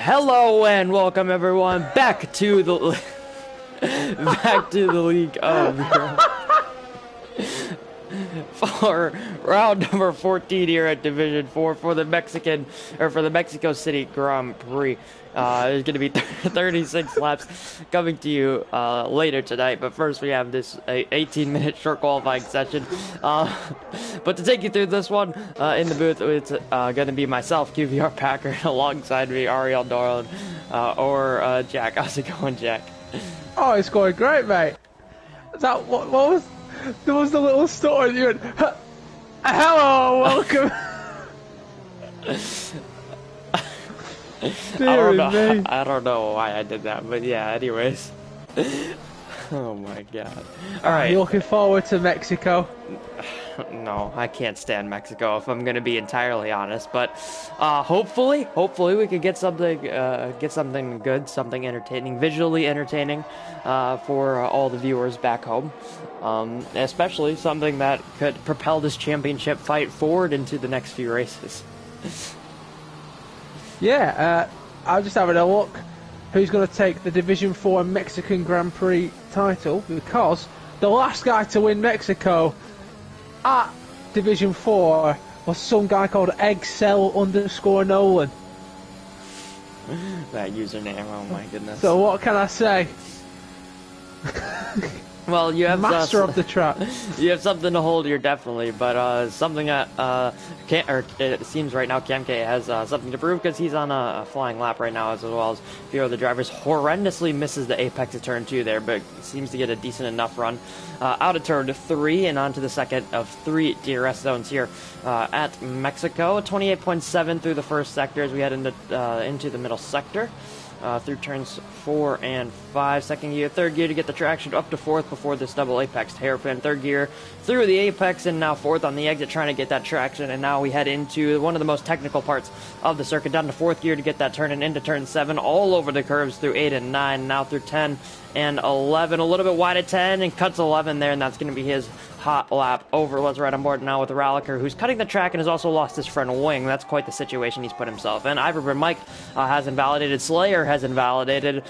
Hello and welcome everyone back to the league of for round number 14 here at Division 4 for the Mexico City Grand Prix. There's going to be 36 laps coming to you later tonight, but first we have this 18-minute short qualifying session. But to take you through this one in the booth, it's going to be myself, QVR Packer, alongside me, Ariel Dorland, or Jack. How's it going, Jack? Oh, it's going great, mate. What was... There was the little story you went, hello, welcome. I don't know why I did that, but yeah, anyways. Oh my god. Alright. Are you looking forward to Mexico? No, I can't stand Mexico if I'm gonna be entirely honest, but hopefully we could get something good, something entertaining, visually entertaining for all the viewers back home. Especially something that could propel this championship fight forward into the next few races. Yeah, I'm just having a look who's going to take the Division 4 Mexican Grand Prix title, because the last guy to win Mexico at Division 4 was some guy called Excel_Nolan. That username, oh my goodness. So what can I say? Well, you have master of the track. You have something to hold here, definitely, but something that it seems right now Kemke has something to prove, because he's on a flying lap right now, as well as a few other drivers. Horrendously misses the apex of turn 2 there, but seems to get a decent enough run out of turn 3 and onto the second of 3 DRS zones here at Mexico. 28.7 through the first sector as we head into the middle sector. Through turns 4 and 5. Second gear, third gear to get the traction up to fourth before this double apex hairpin. Third gear through the apex and now fourth on the exit, trying to get that traction. And now we head into one of the most technical parts of the circuit, down to fourth gear to get that turn and into turn 7, all over the curves through 8 and 9, now through 10 and 11, a little bit wide at 10 and cuts 11 there, and that's going to be his hot lap over. Let's ride on board now with Ralliker, who's cutting the track and has also lost his front wing. That's quite the situation he's put himself in. Iverburn Mike has invalidated. Slayer has invalidated.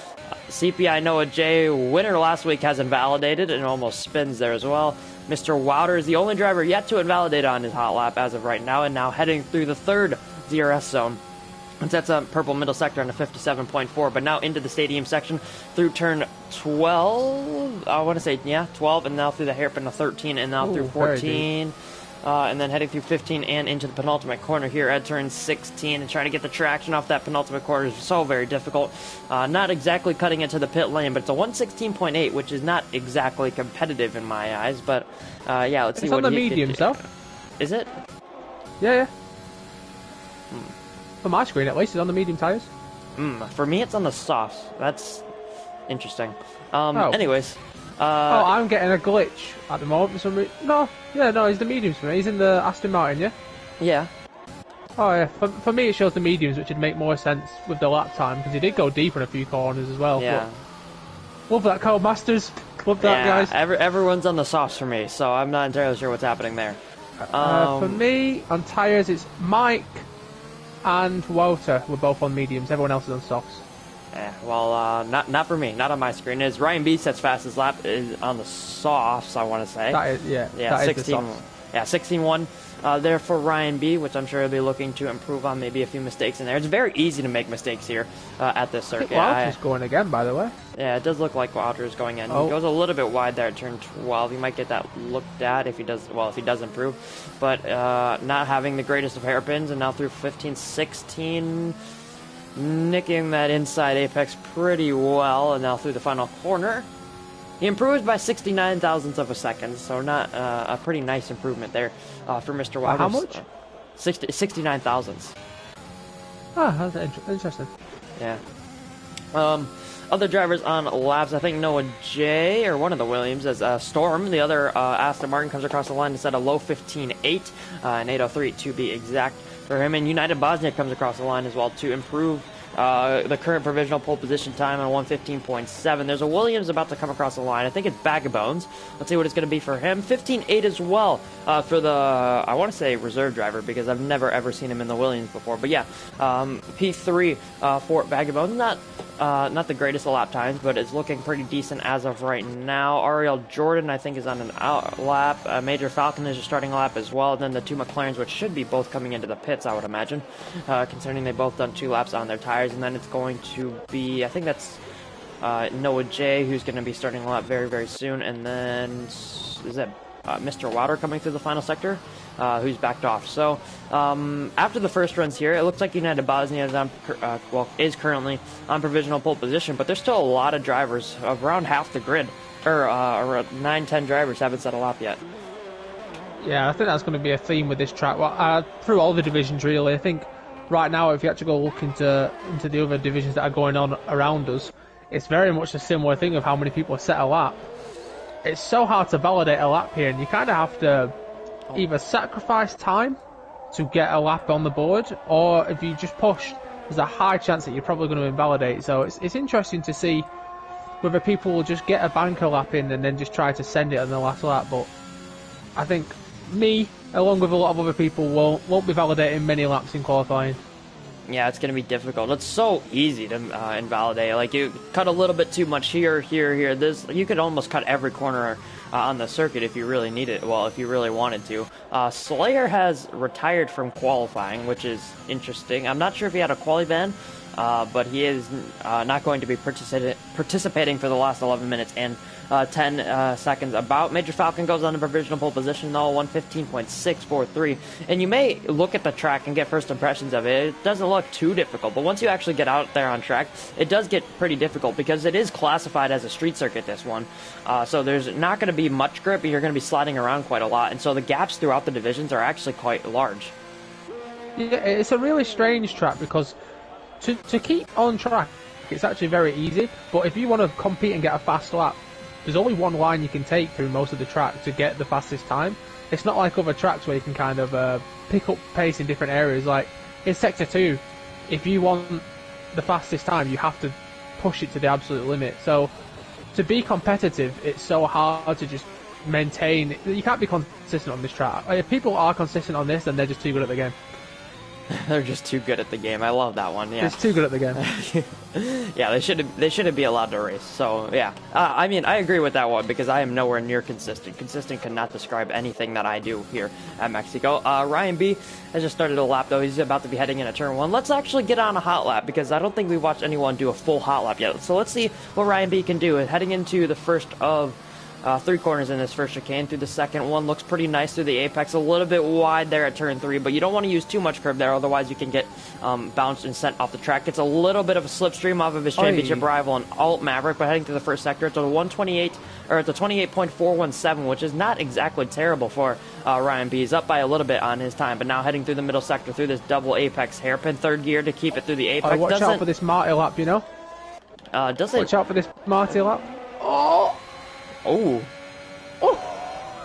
CPI Noah J, winner last week, has invalidated and almost spins there as well. Mr. Wouter is the only driver yet to invalidate on his hot lap as of right now, and now heading through the third DRS zone. That's a purple middle sector on a 57.4, but now into the stadium section through turn 12. I want to say, yeah, 12, and now through the hairpin of 13, and now through 14. And then heading through 15 and into the penultimate corner here at turn 16, and trying to get the traction off that penultimate corner is so very difficult. Not exactly cutting it to the pit lane, but it's a 116.8, which is not exactly competitive in my eyes. But yeah, let's see what it's on the mediums, though. Is it? Yeah. For my screen, at least, it's on the medium tires. For me, it's on the softs. That's interesting. Anyways. I'm getting a glitch at the moment for some reason. No, it's the mediums for me. He's in the Aston Martin, yeah? Yeah. Oh, yeah. For me, it shows the mediums, which would make more sense with the lap time, because he did go deeper in a few corners as well. Yeah. But love that, Cole Masters. Love that, guys. Everyone's on the softs for me, so I'm not entirely sure what's happening there. For me, on tyres, it's Mike and Walter were both on mediums. Everyone else is on softs. Yeah, well, not for me. Not on my screen. Is Ryan B sets fastest lap is on the softs, I want to say. That is, yeah. Yeah, 16. Yeah, 16-1 there for Ryan B, which I'm sure he'll be looking to improve on. Maybe a few mistakes in there. It's very easy to make mistakes here at this circuit. Walter's going again, by the way. Yeah, it does look like Walter's going in. Oh. He goes a little bit wide there at turn 12. He might get that looked at if he does. Well, if he does improve, but not having the greatest of hairpins, and now through 15, 16. Nicking that inside apex pretty well, and now through the final corner. He improves by 69 thousandths of a second, so not a pretty nice improvement there for Mr. Waters. How much? 69 thousandths. Ah, that's interesting. Yeah. Other drivers on laps, I think Noah J, or one of the Williams, as Storm, the other Aston Martin, comes across the line to set a low 15.8, and 8.03 to be exact for him. And United Bosnia comes across the line as well to improve The current provisional pole position time on 1:15.7. There's a Williams about to come across the line. I think it's Bag of Bones. Let's see what it's going to be for him. 15.8 as well for the, I want to say reserve driver because I've never ever seen him in the Williams before. But yeah, P3 for Bag of Bones. Not the greatest of lap times, but it's looking pretty decent as of right now. Ariel Jordan, I think, is on an out lap. Major Falcon is just starting a lap as well. Then the two McLarens, which should be both coming into the pits, I would imagine, concerning they both done 2 laps on their tires. And then it's going to be, I think that's Noah J, who's going to be starting a lap very, very soon. And then, is that Mr. Wouter coming through the final sector? Who's backed off. So after the first runs here, it looks like United Bosnia is currently on provisional pole position, but there's still a lot of drivers, around half the grid, or around 9-10 drivers haven't set a lap yet. Yeah, I think that's going to be a theme with this track. Well, through all the divisions, really. I think right now, if you actually go look into the other divisions that are going on around us, it's very much a similar thing of how many people set a lap. It's so hard to validate a lap here, and you kind of have to either sacrifice time to get a lap on the board, or if you just push, there's a high chance that you're probably going to invalidate. So it's interesting to see whether people will just get a banker lap in and then just try to send it on the last lap. But I think me, along with a lot of other people, won't be validating many laps in qualifying. Yeah, it's going to be difficult. It's so easy to invalidate. Like, you cut a little bit too much here, here. You could almost cut every corner on the circuit if you really need it. Well, if you really wanted to. Slayer has retired from qualifying, which is interesting. I'm not sure if he had a quali ban, but he is not going to be participating for the last 11 minutes and 10 seconds about. Major Falcon goes on a provisional pole position, though, 1:15.643. And you may look at the track and get first impressions of it. It doesn't look too difficult, but once you actually get out there on track, it does get pretty difficult because it is classified as a street circuit, this one. So there's not going to be much grip, but you're going to be sliding around quite a lot. And so the gaps throughout the divisions are actually quite large. Yeah, it's a really strange track because to keep on track, it's actually very easy. But if you want to compete and get a fast lap, there's only one line you can take through most of the track to get the fastest time. It's not like other tracks where you can kind of pick up pace in different areas. Like in Sector 2, if you want the fastest time, you have to push it to the absolute limit. So to be competitive, it's so hard to just maintain. You can't be consistent on this track. If people are consistent on this, then they're just too good at the game. They're just too good at the game. I love that one. Yeah, it's too good at the game. Yeah, they shouldn't be allowed to race. So yeah, I mean, I agree with that one because I am nowhere near consistent. Consistent cannot describe anything that I do here at Mexico. Ryan B has just started a lap though. He's about to be heading into turn 1. Let's actually get on a hot lap because I don't think we've watched anyone do a full hot lap yet. So let's see what Ryan B can do. Heading into the first of 3 corners in this first chicane. Through the second one, looks pretty nice through the apex, a little bit wide there at turn 3, but you don't want to use too much curb there, otherwise you can get bounced and sent off the track. It's a little bit of a slipstream off of his championship rival in Alt Maverick, but heading to the first sector, it's a 128, or it's a 28.417, which is not exactly terrible for Ryan B. He's up by a little bit on his time, but now heading through the middle sector through this double apex hairpin, third gear to keep it through the apex. Watch out for this Marty lap, you know? Watch out for this Marty lap. Oh!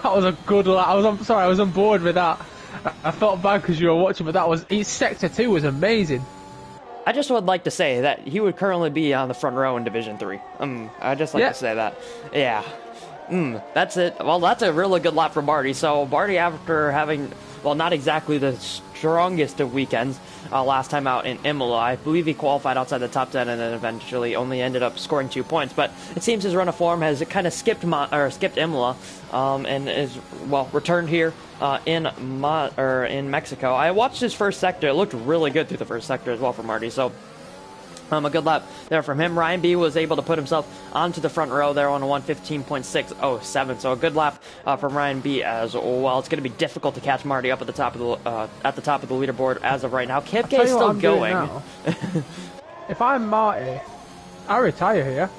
That was a good lap. I was on board with that. I felt bad because you were watching, but Sector 2 was amazing. I just would like to say that he would currently be on the front row in Division 3. I'd just like to say that. Yeah. That's it. Well, that's a really good lap for Barty. So Barty, after having, well, not exactly the strongest of weekends last time out in Imola, I believe he qualified outside the top 10 and then eventually only ended up scoring 2 points. But it seems his run of form has kind of skipped Imola and is, well, returned here in Mexico. I watched his first sector. It looked really good through the first sector as well for Marty. So a good lap there from him. Ryan B was able to put himself onto the front row there on a 1:15.607. So a good lap from Ryan B as well. It's going to be difficult to catch Marty up at the top of the leaderboard as of right now. Kipke is still going. If I'm Marty, I retire here.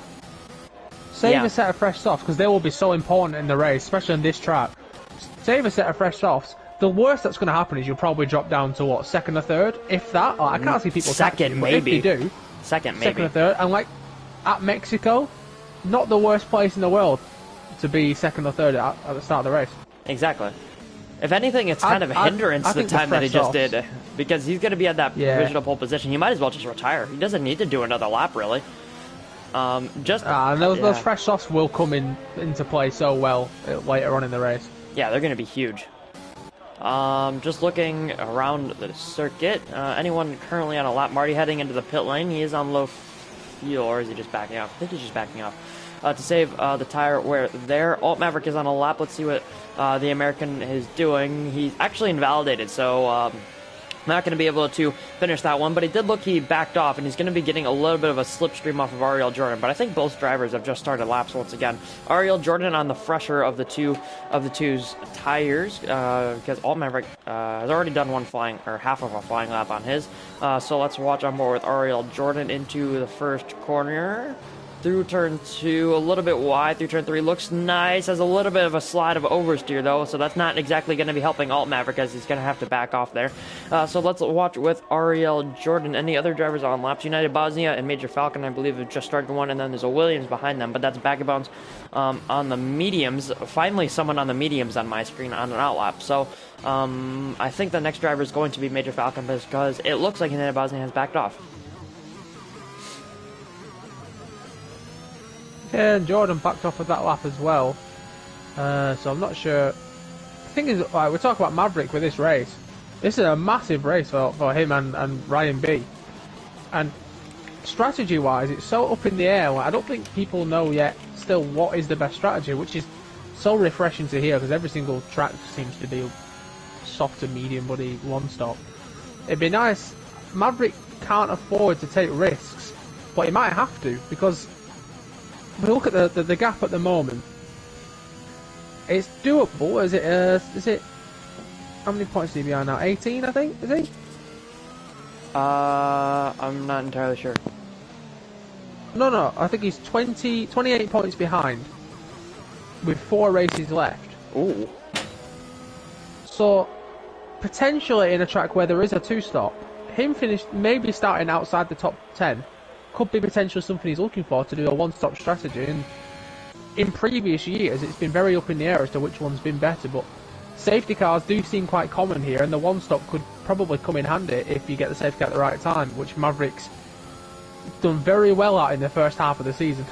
Save a set of fresh softs because they will be so important in the race, especially on this track. Save a set of fresh softs. The worst that's going to happen is you'll probably drop down to what, second or third, if that. I can't see people second, maybe. If they do. Second or third, and like at Mexico, not the worst place in the world to be second or third at the start of the race. Exactly. If anything, it's kind of a hindrance I the think time that he just softs. did, because he's going to be at that provisional pole position. He might as well just retire. He doesn't need to do another lap, really. Those fresh softs will come into play so well later on in the race. Yeah, they're going to be huge. Just looking around the circuit, anyone currently on a lap? Marty heading into the pit lane. He is on low fuel, or is he just backing off? I think he's just backing off. To save the tire where there. Alt Maverick is on a lap. Let's see what the American is doing. He's actually invalidated, so not going to be able to finish that one, but he did look he backed off, and he's going to be getting a little bit of a slipstream off of Ariel Jordan. But I think both drivers have just started laps once again. Ariel Jordan on the fresher of the two's tires, because Alt Maverick has already done half of a flying lap on his. So let's watch on board with Ariel Jordan into the first corner. Through turn 2, a little bit wide. Through turn 3, looks nice. Has a little bit of a slide of oversteer, though, so that's not exactly going to be helping Alt Maverick, as he's going to have to back off there. So let's watch with Ariel Jordan. Any other drivers on laps? United Bosnia and Major Falcon, I believe, have just started one, and then there's a Williams behind them, but that's Vagabonds on the mediums. Finally, someone on the mediums on my screen on an outlap. So I think the next driver is going to be Major Falcon, because it looks like United Bosnia has backed off. Yeah, and Jordan backed off of that lap as well. So I'm not sure. The thing is, we're talking about Maverick with this race. This is a massive race for him and Ryan B. And strategy-wise, it's so up in the air. I don't think people know yet still what is the best strategy, which is so refreshing to hear, because every single track seems to be soft to medium body one-stop. It'd be nice. Maverick can't afford to take risks, but he might have to, because if we look at the gap at the moment, it's doable. Is it? How many points is he behind now? 18, I think. Is he? I'm not entirely sure. No. I think he's 28 points behind, with 4 races left. Ooh. So potentially in a track where there is a 2-stop, him maybe starting outside the top 10. Could be potentially something he's looking for to do a one-stop strategy. And in previous years, it's been very up in the air as to which one's been better, but safety cars do seem quite common here, and the one-stop could probably come in handy if you get the safety car at the right time, which Maverick's done very well at in the first half of the season.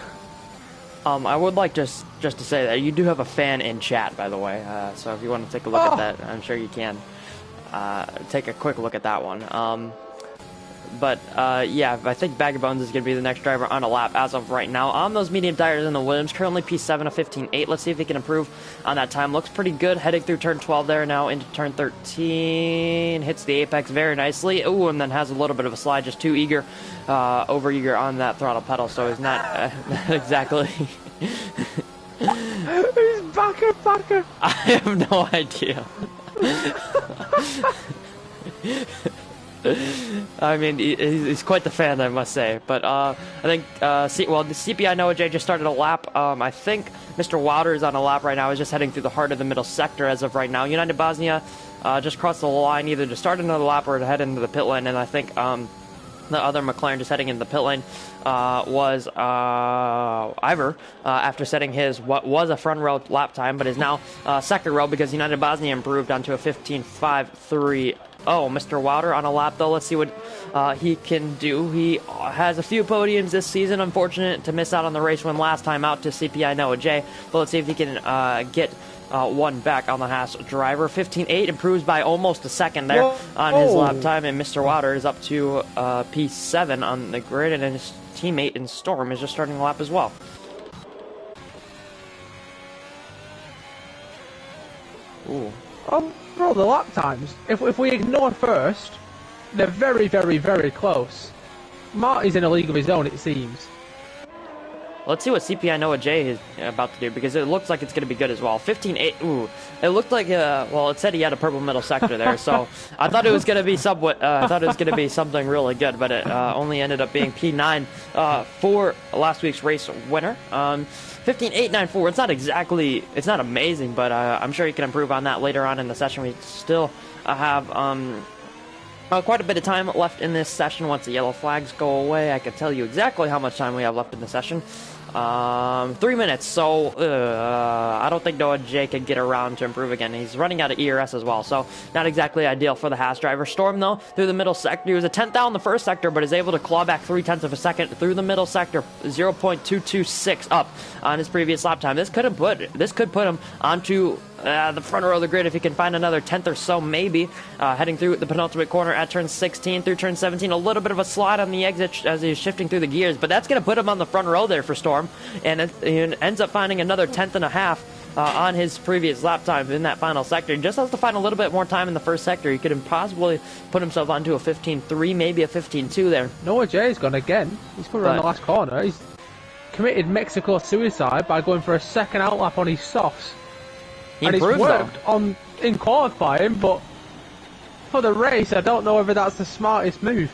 I would like just to say that you do have a fan in chat, by the way, so if you want to take a look at that, I'm sure you can take a quick look at that one. But yeah, I think Vagabonds is going to be the next driver on a lap as of right now. On those medium tires in the Williams, currently P7 of 15.8. Let's see if he can improve on that time. Looks pretty good heading through turn 12 there now into turn 13. Hits the apex very nicely. Ooh, and then has a little bit of a slide, just too eager, over eager on that throttle pedal, so he's not exactly... He's backer. I have no idea. I mean, he's quite the fan, I must say. But I think, the CPI Noah J just started a lap. I think Mr. Wilder is on a lap right now. He's just heading through the heart of the middle sector as of right now. United Bosnia just crossed the line either to start another lap or to head into the pit lane. And I think the other McLaren just heading into the pit lane was Ivor, after setting his what was a front row lap time, but is now second row, because United Bosnia improved onto a 15.5.3. Oh, Mr. Wilder on a lap, though. Let's see what he can do. He has a few podiums this season. Unfortunate to miss out on the race win last time out to CPI Noah J. But let's see if he can get one back on the Haas driver. 15.8 improves by almost a second there on his lap time. And Mr. Wilder is up to P7 on the grid. And his teammate in Storm is just starting a lap as well. Ooh. Bro, the lap times, if we ignore first, they're very, very, very close. Marty's in a league of his own, it seems. Let's see what CPI Noah J is about to do, because it looks like it's going to be good as well. 15.8, ooh. It looked like, well, it said he had a purple middle sector there, so I thought it was going to be something really good, but it only ended up being P9 for last week's race winner. 15.894, it's not amazing, but I'm sure he can improve on that later on in the session. We still have quite a bit of time left in this session. Once the yellow flags go away, I can tell you exactly how much time we have left in the session. 3 minutes, so I don't think Noah J can get around to improve again. He's running out of ERS as well, so not exactly ideal for the Haas driver. Storm, though, through the middle sector. He was a 10th out in the first sector, but is able to claw back 0.3 of a second through the middle sector, 0.226 up on his previous lap time. This could put him onto the front row of the grid if he can find another 10th or so, maybe. Heading through the penultimate corner at turn 16 through turn 17. A little bit of a slide on the exit as he's shifting through the gears, but that's going to put him on the front row there for Storm. And it ends up finding another 10th and a half on his previous lap time in that final sector. He just has to find a little bit more time in the first sector. He could possibly put himself onto a 15.3, maybe a 15.2 there. Noah J's gone again. He's coming around the last corner. He's committed Mexico suicide by going for a second outlap on his softs. He and it's improved, worked in qualifying, but for the race, I don't know whether that's the smartest move.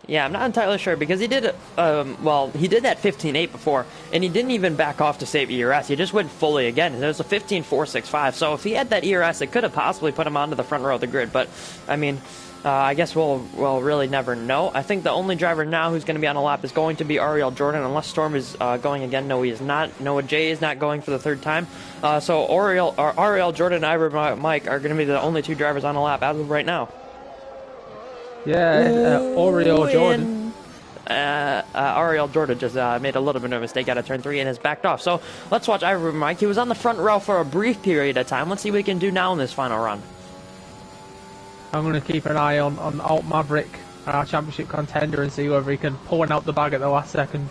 Yeah, I'm not entirely sure because he did, he did that 15.8 before, and he didn't even back off to save ERS. He just went fully again. There was a 15.465, so if he had that ERS, it could have possibly put him onto the front row of the grid. But I mean, I guess we'll really never know. I think the only driver now who's going to be on a lap is going to be Ariel Jordan, unless Storm is going again. No, he is not. Noah J is not going for the third time. So Ariel Jordan and Ira Mike are going to be the only two drivers on a lap as of right now. Yeah, Ariel Jordan. Ariel Jordan just made a little bit of a mistake out of turn 3 and has backed off. So let's watch Ira Mike. He was on the front row for a brief period of time. Let's see what he can do now in this final run. I'm going to keep an eye on Alt Maverick, our championship contender, and see whether he can pull one out the bag at the last second.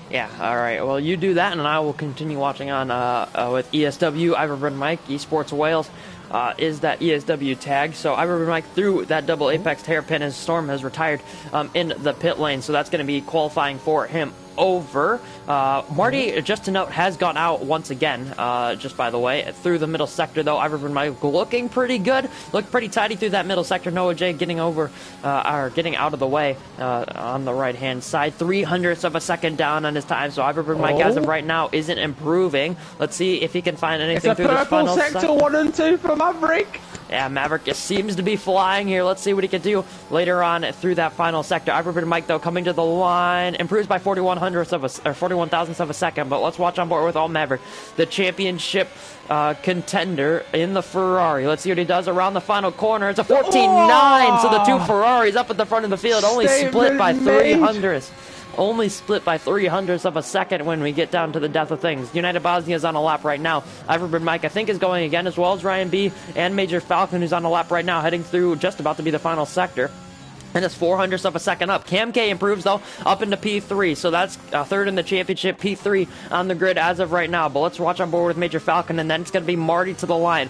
Yeah, all right. Well, you do that, and I will continue watching on with ESW, Iverburn Mike, Esports Wales. Is that ESW tag. So Iverburn Mike through that double apex hairpin as Storm has retired in the pit lane. So that's going to be qualifying for him over. Marty, just to note, has gone out once again, just by the way, through the middle sector, though. Iverburn Mike looking pretty good. Looked pretty tidy through that middle sector. Noah J getting over, or getting out of the way on the right-hand side. 0.03 of a second down on his time. So Iverburn Mike, as of right now, isn't improving. Let's see if he can find anything through this final sector. It's a purple sector 1 and 2 for Maverick. Yeah, Maverick just seems to be flying here. Let's see what he can do later on through that final sector. Iverburn Mike, though, coming to the line, improves by 41 thousandths of a second. But let's watch on board with Alt Maverick, the championship contender in the Ferrari. Let's see what he does around the final corner. It's a 14.9, so the two Ferraris up at the front of the field only split by 300ths. Only split by 0.03 of a second when we get down to the depth of things. United Bosnia is on a lap right now. Iverburn Mike, I think, is going again, as well as Ryan B. and Major Falcon, who's on a lap right now, heading through just about to be the final sector. And it's 0.04 of a second up. Cam K improves, though, up into P3. So that's third in the championship, P3 on the grid as of right now. But let's watch on board with Major Falcon, and then it's going to be Marty to the line.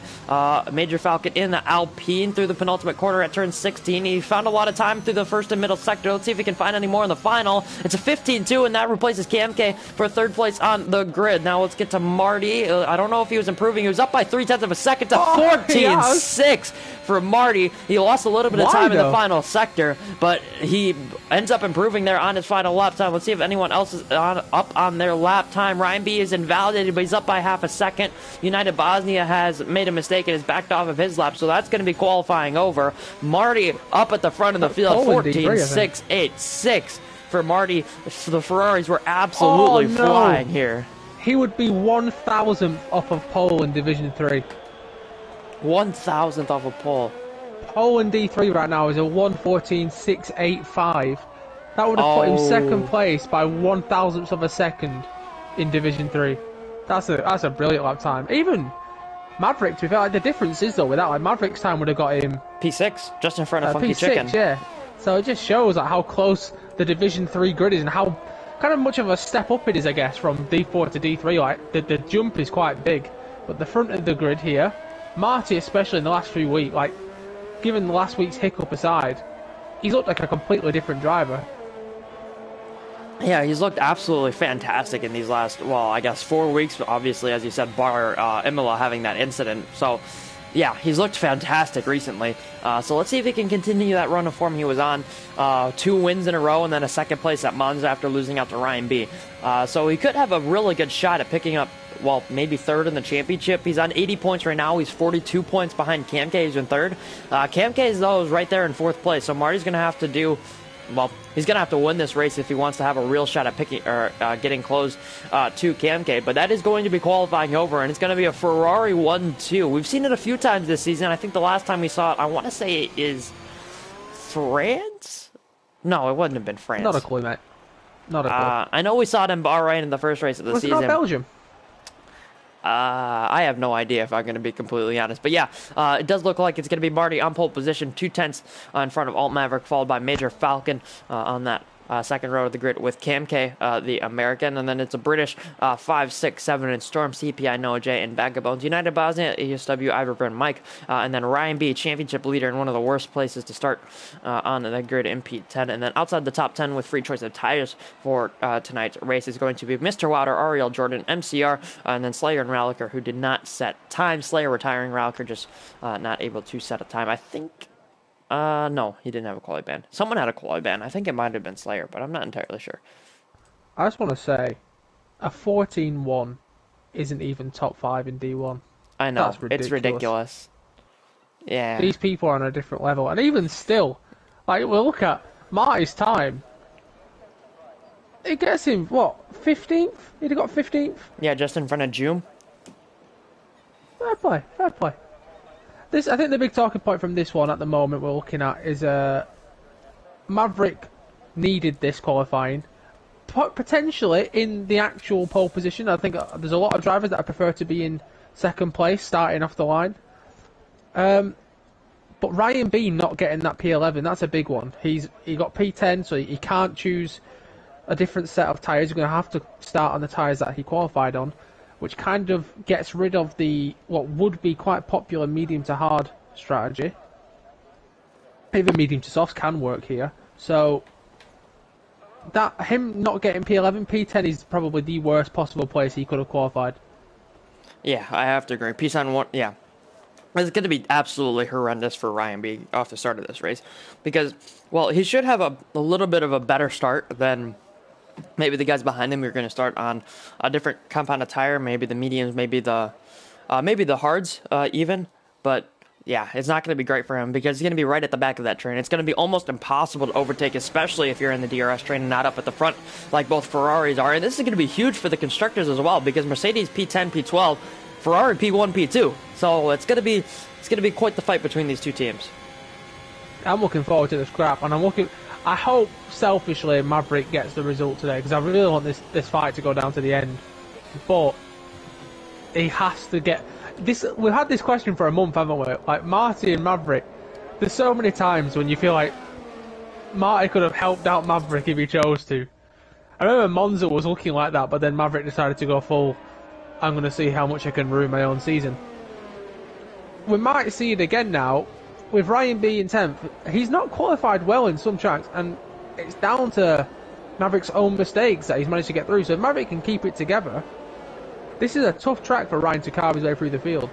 Major Falcon in the Alpine through the penultimate corner at turn 16. He found a lot of time through the first and middle sector. Let's see if he can find any more in the final. It's a 15.2, and that replaces Cam K for third place on the grid. Now let's get to Marty. I don't know if he was improving. He was up by 0.3 of a second to 14.6 for Marty. He lost a little bit of time in the final sector, but he ends up improving there on his final lap time. Let's see if anyone else is up on their lap time. Ryan B is invalidated, but he's up by half a second. United Bosnia has made a mistake and has backed off of his lap, so that's going to be qualifying over. Marty up at the front of the field, 14.686 for Marty. The Ferraris were absolutely flying here. He would be 1,000th off of pole in Division 3. 1,000th off a pole. Pole in D3 right now is a 1:14.685. That would have put him second place by 1,000th of a second in Division 3. That's a brilliant lap time. Even Maverick, to be fair, like, the difference is though with that, like Maverick's time would have got him P6, just in front of Funky P6, Chicken. Yeah. So it just shows like how close the Division 3 grid is and how kind of much of a step up it is, I guess, from D4 to D3. Like the jump is quite big, but the front of the grid here, Marty especially in the last few weeks, like given last week's hiccup aside, he's looked like a completely different driver. Yeah, he's looked absolutely fantastic in these last, well, I guess 4 weeks, obviously, as you said, bar Imola having that incident. So, yeah, he's looked fantastic recently. So let's see if he can continue that run of form he was on. 2 wins in a row and then a second place at Monza after losing out to Ryan B. So he could have a really good shot at picking up, well, maybe third in the championship. He's on 80 points right now. He's 42 points behind Cam K, who's in third. Cam K, though, is right there in fourth place. So Marty's going to have to do, well, He's going to have to win this race if he wants to have a real shot at picking or getting close to Camke. But that is going to be qualifying over, and it's going to be a Ferrari 1-2. We've seen it a few times this season. I think the last time we saw it, I want to say it is France? No, it wouldn't have been France. Not a clue, mate. Not a clue. I know we saw it in Bahrain in the first race of the season. Was it not Belgium? I have no idea, if I'm going to be completely honest. But yeah, it does look like it's going to be Marty on pole position, 2/10 in front of Alt Maverick, followed by Major Falcon on that second row of the grid with Cam K, the American. And then it's a British 5, 6, 7 in Storm, CPI, Noah J, and Vagabonds. United Bosnia, ESW, Iverburn, Mike. And then Ryan B, championship leader in one of the worst places to start on the grid in P10. And then outside the top 10 with free choice of tires for tonight's race is going to be Mr. Wilder, Ariel Jordan, MCR, and then Slayer and Ralliker, who did not set time. Slayer retiring, Ralliker just not able to set a time. I think... no, he didn't have a quali ban. Someone had a quali ban. I think it might have been Slayer, but I'm not entirely sure. I just want to say, a 14-1 isn't even top 5 in D1. I know, it's ridiculous. Yeah. These people are on a different level. And even still, like, we'll look at Marty's time. It gets him, what, 15th? He'd have got 15th? Yeah, just in front of June. Fair play, fair play. I think the big talking point from this one at the moment we're looking at is Maverick needed this qualifying. Potentially in the actual pole position. I think there's a lot of drivers that I prefer to be in second place starting off the line. But Ryan B not getting that P11, that's a big one. He got P10, so he can't choose a different set of tyres. He's going to have to start on the tyres that he qualified on, which kind of gets rid of what would be quite popular medium to hard strategy. Even medium to softs can work here. So that him not getting P11, P10 is probably the worst possible place he could have qualified. Yeah, I have to agree. P10 1, yeah. It's going to be absolutely horrendous for Ryan B off the start of this race because, well, he should have a little bit of a better start than maybe the guys behind him. You're going to start on a different compounded tire, maybe the mediums, maybe the hards even. But yeah, it's not going to be great for him because he's going to be right at the back of that train. It's going to be almost impossible to overtake, especially if you're in the DRS train and not up at the front like both Ferraris are. And this is going to be huge for the constructors as well because Mercedes P10, P12, Ferrari P1, P2. So it's going to be quite the fight between these two teams. I'm looking forward to the scrap, and I hope, selfishly, Maverick gets the result today, because I really want this fight to go down to the end. But he has to get this. We've had this question for a month, haven't we? Like Marty and Maverick. There's so many times when you feel like Marty could have helped out Maverick if he chose to. I remember Monza was looking like that, but then Maverick decided to go full. I'm going to see how much I can ruin my own season. We might see it again now. With Ryan B in 10th, he's not qualified well in some tracks, and it's down to Maverick's own mistakes that he's managed to get through. So if Maverick can keep it together, this is a tough track for Ryan to carve his way through the field.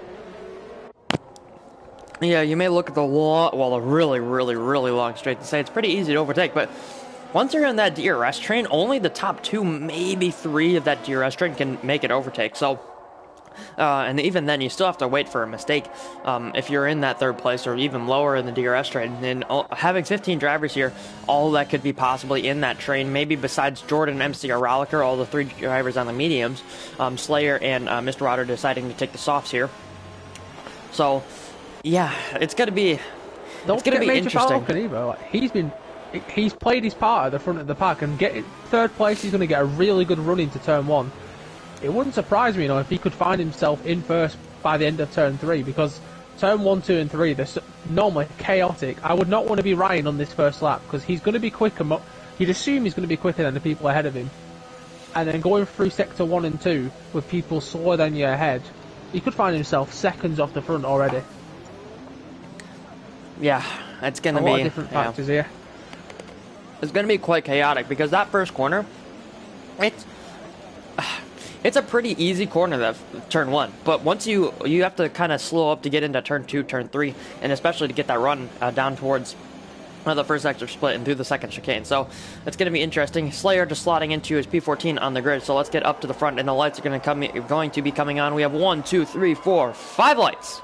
Yeah, you may look at the really, really, really long straight and say it's pretty easy to overtake, but once you're in that DRS train, only the top 2, maybe 3 of that DRS train can make it overtake. So and even then, you still have to wait for a mistake if you're in that third place or even lower in the DRS train. And having 15 drivers here, all that could be possibly in that train, maybe besides Jordan, MCR, Ralliker, all the 3 drivers on the mediums, Slayer and Mr. Rotter deciding to take the softs here. So, yeah, it's going to be interesting. Falcon either. Like, he's played his part at the front of the pack, and third place, he's going to get a really good run into turn 1. It wouldn't surprise me, if he could find himself in first by the end of turn 3, because turn 1, 2, and 3, they're normally chaotic. I would not want to be Ryan on this first lap, because he's going to be quicker. You'd assume he's going to be quicker than the people ahead of him. And then going through sector 1 and 2, with people slower than you ahead, he could find himself seconds off the front already. Yeah, it's going to be a lot of different factors here. It's going to be quite chaotic, because that first corner, it's a pretty easy corner, that turn 1, but once you have to kind of slow up to get into turn 2, turn 3, and especially to get that run down towards the first sector split and through the second chicane. So it's going to be interesting. Slayer just slotting into his P14 on the grid. So let's get up to the front, and the lights are going to be coming on. We have 1, 2, 3, 4, 5 lights.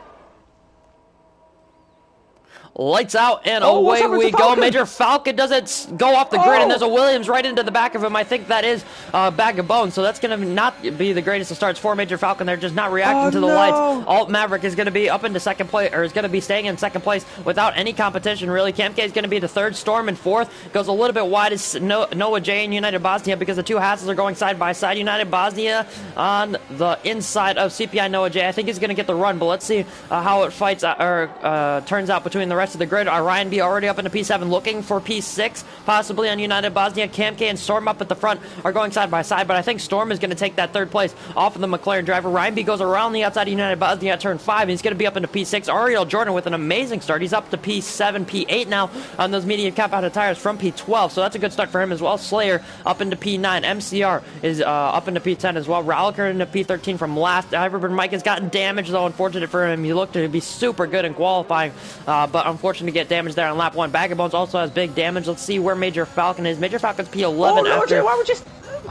lights out, and Oh, what's away happened we to go. Falcon? Major Falcon doesn't go off the grid, and there's a Oh! Williams right into the back of him. I think that is a bag of bones, so that's going to not be the greatest of starts for Major Falcon. They're just not reacting to the lights. Alt Maverick is going to be up into second place, or is going to be staying in second place without any competition, really. Camk is going to be the third, Storm in fourth. Goes a little bit wide as Noah J and United Bosnia, because the two Hasses are going side by side. United Bosnia on the inside of CPI Noah J. I think he's going to get the run, but let's see how it fights turns out between the rest of the grid. Ryan B already up into P7, looking for P6, possibly on United Bosnia. Camk and Storm up at the front are going side by side, but I think Storm is going to take that third place off of the McLaren driver. Ryan B goes around the outside of United Bosnia at turn 5, and he's going to be up into P6. Ariel Jordan with an amazing start. He's up to P7, P8 now on those medium compounded tires from P12, so that's a good start for him as well. Slayer up into P9. MCR is up into P10 as well. Ralliker into P13 from last. Iverburn Mike has gotten damaged, though. Unfortunate for him. He looked to be super good in qualifying, but unfortunate to get damaged there on lap 1. Bag of Bones also has big damage. Let's see where Major Falcon is. Major Falcon's P11 after... Why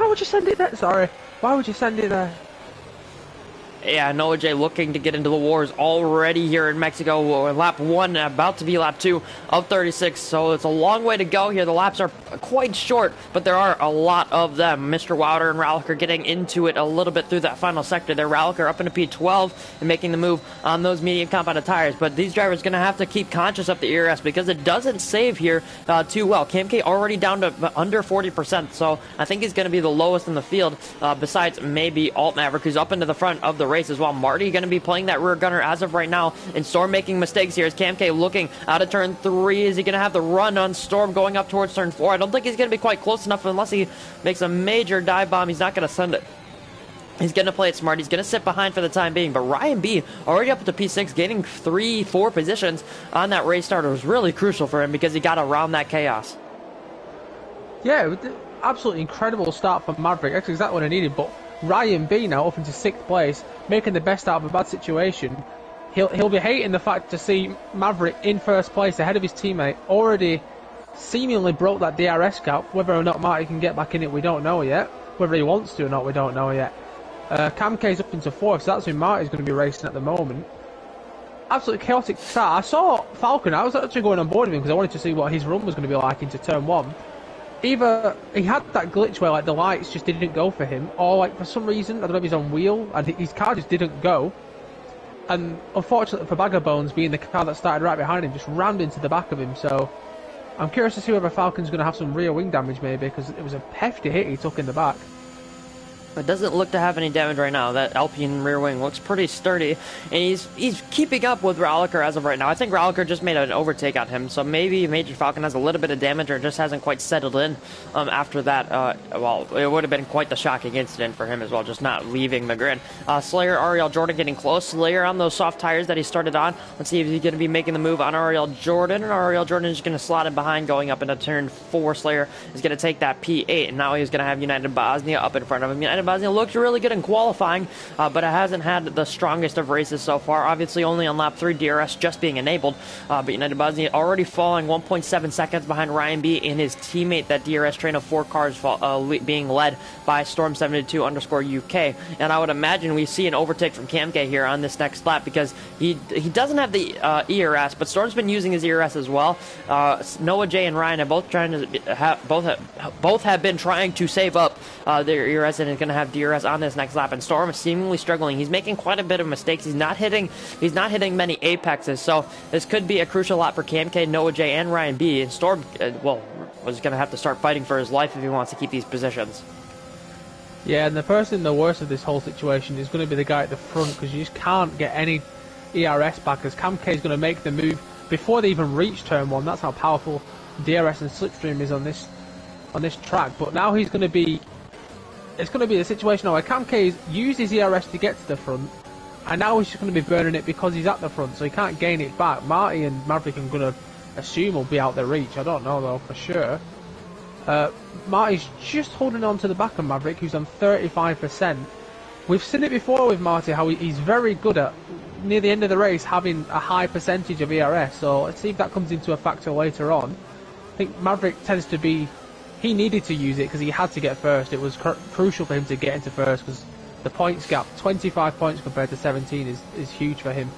would you send it there? Sorry. Why would you send it there? Yeah, Noah J looking to get into the wars already here in Mexico. Lap 1, about to be lap 2 of 36, so it's a long way to go here. The laps are quite short, but there are a lot of them. Mr. Wilder and Ralliker getting into it a little bit through that final sector there. Ralliker up into P12 and making the move on those medium compounded tires, but these drivers going to have to keep conscious of the ERS because it doesn't save here too well. KMK already down to under 40%, so I think he's going to be the lowest in the field, besides maybe Alt Maverick, who's up into the front of the race as well. Marty going to be playing that rear gunner as of right now, and Storm making mistakes here as KMK looking out of turn 3. Is he going to have the run on Storm going up towards turn 4? I don't think he's going to be quite close enough unless he makes a major dive bomb. He's not going to send it. He's going to play it smart. He's going to sit behind for the time being. But Ryan B already up to P6, gaining 3-4 positions on that race starter was really crucial for him because he got around that chaos. Yeah, absolutely incredible start from Maverick. That's exactly what I needed. But Ryan B now up into 6th place, making the best out of a bad situation. He'll be hating the fact to see Maverick in 1st place ahead of his teammate. Already seemingly broke that DRS gap. Whether or not Marty can get back in it, we don't know yet. Whether he wants to or not, we don't know yet. Cam K's up into 4th, so that's who Marty's going to be racing at the moment. Absolutely chaotic start. I saw Falcon. I was actually going on board with him because I wanted to see what his run was going to be like into turn 1. Either he had that glitch where like the lights just didn't go for him, or like for some reason, I don't know if he's on wheel and his car just didn't go. And unfortunately for Bagger Bones, being the car that started right behind him, just rammed into the back of him. So I'm curious to see whether Falcon's going to have some rear wing damage maybe, because it was a hefty hit he took in the back. It doesn't look to have any damage right now. That Alpine rear wing looks pretty sturdy, and he's keeping up with Ralliker as of right now. I think Ralliker just made an overtake on him, so maybe Major Falcon has a little bit of damage or just hasn't quite settled in after that. Well, it would have been quite the shocking incident for him as well, just not leaving the grid. Slayer, Ariel Jordan getting close. Slayer on those soft tires that he started on. Let's see if he's going to be making the move on Ariel Jordan. Ariel Jordan is going to slot in behind going up into turn 4. Slayer is going to take that P8, and now he's going to have United Bosnia up in front of him. United Bosnia looked really good in qualifying, but it hasn't had the strongest of races so far. Obviously, only on lap 3, DRS just being enabled, but United Bosnia already falling 1.7 seconds behind Ryan B and his teammate, that DRS train of 4 cars being led by Storm72_UK. And I would imagine we see an overtake from Camke here on this next lap because he doesn't have the ERS, but Storm's been using his ERS as well. Noah J and Ryan have both have been trying to save up their ERS, and is going to have DRS on this next lap. And Storm is seemingly struggling. He's making quite a bit of mistakes. He's not hitting many apexes. So this could be a crucial lap for KMK, Noah J, and Ryan B. And Storm, was going to have to start fighting for his life if he wants to keep these positions. Yeah, and the person the worst of this whole situation is going to be the guy at the front, because you just can't get any ERS back, as Cam K is going to make the move before they even reach turn 1. That's how powerful DRS and slipstream is on this track. But now it's going to be a situation where Cam K used his ERS to get to the front, and now he's just going to be burning it because he's at the front, so he can't gain it back. Marty and Maverick, I'm going to assume, will be out their reach. I don't know though for sure. Marty's just holding on to the back of Maverick, who's on 35%. We've seen it before with Marty, how he's very good at, near the end of the race, having a high percentage of ERS, so let's see if that comes into a factor later on. I think Maverick tends to be, he needed to use it because he had to get first. It was crucial for him to get into first, because the points gap, 25 points compared to 17, is huge for him.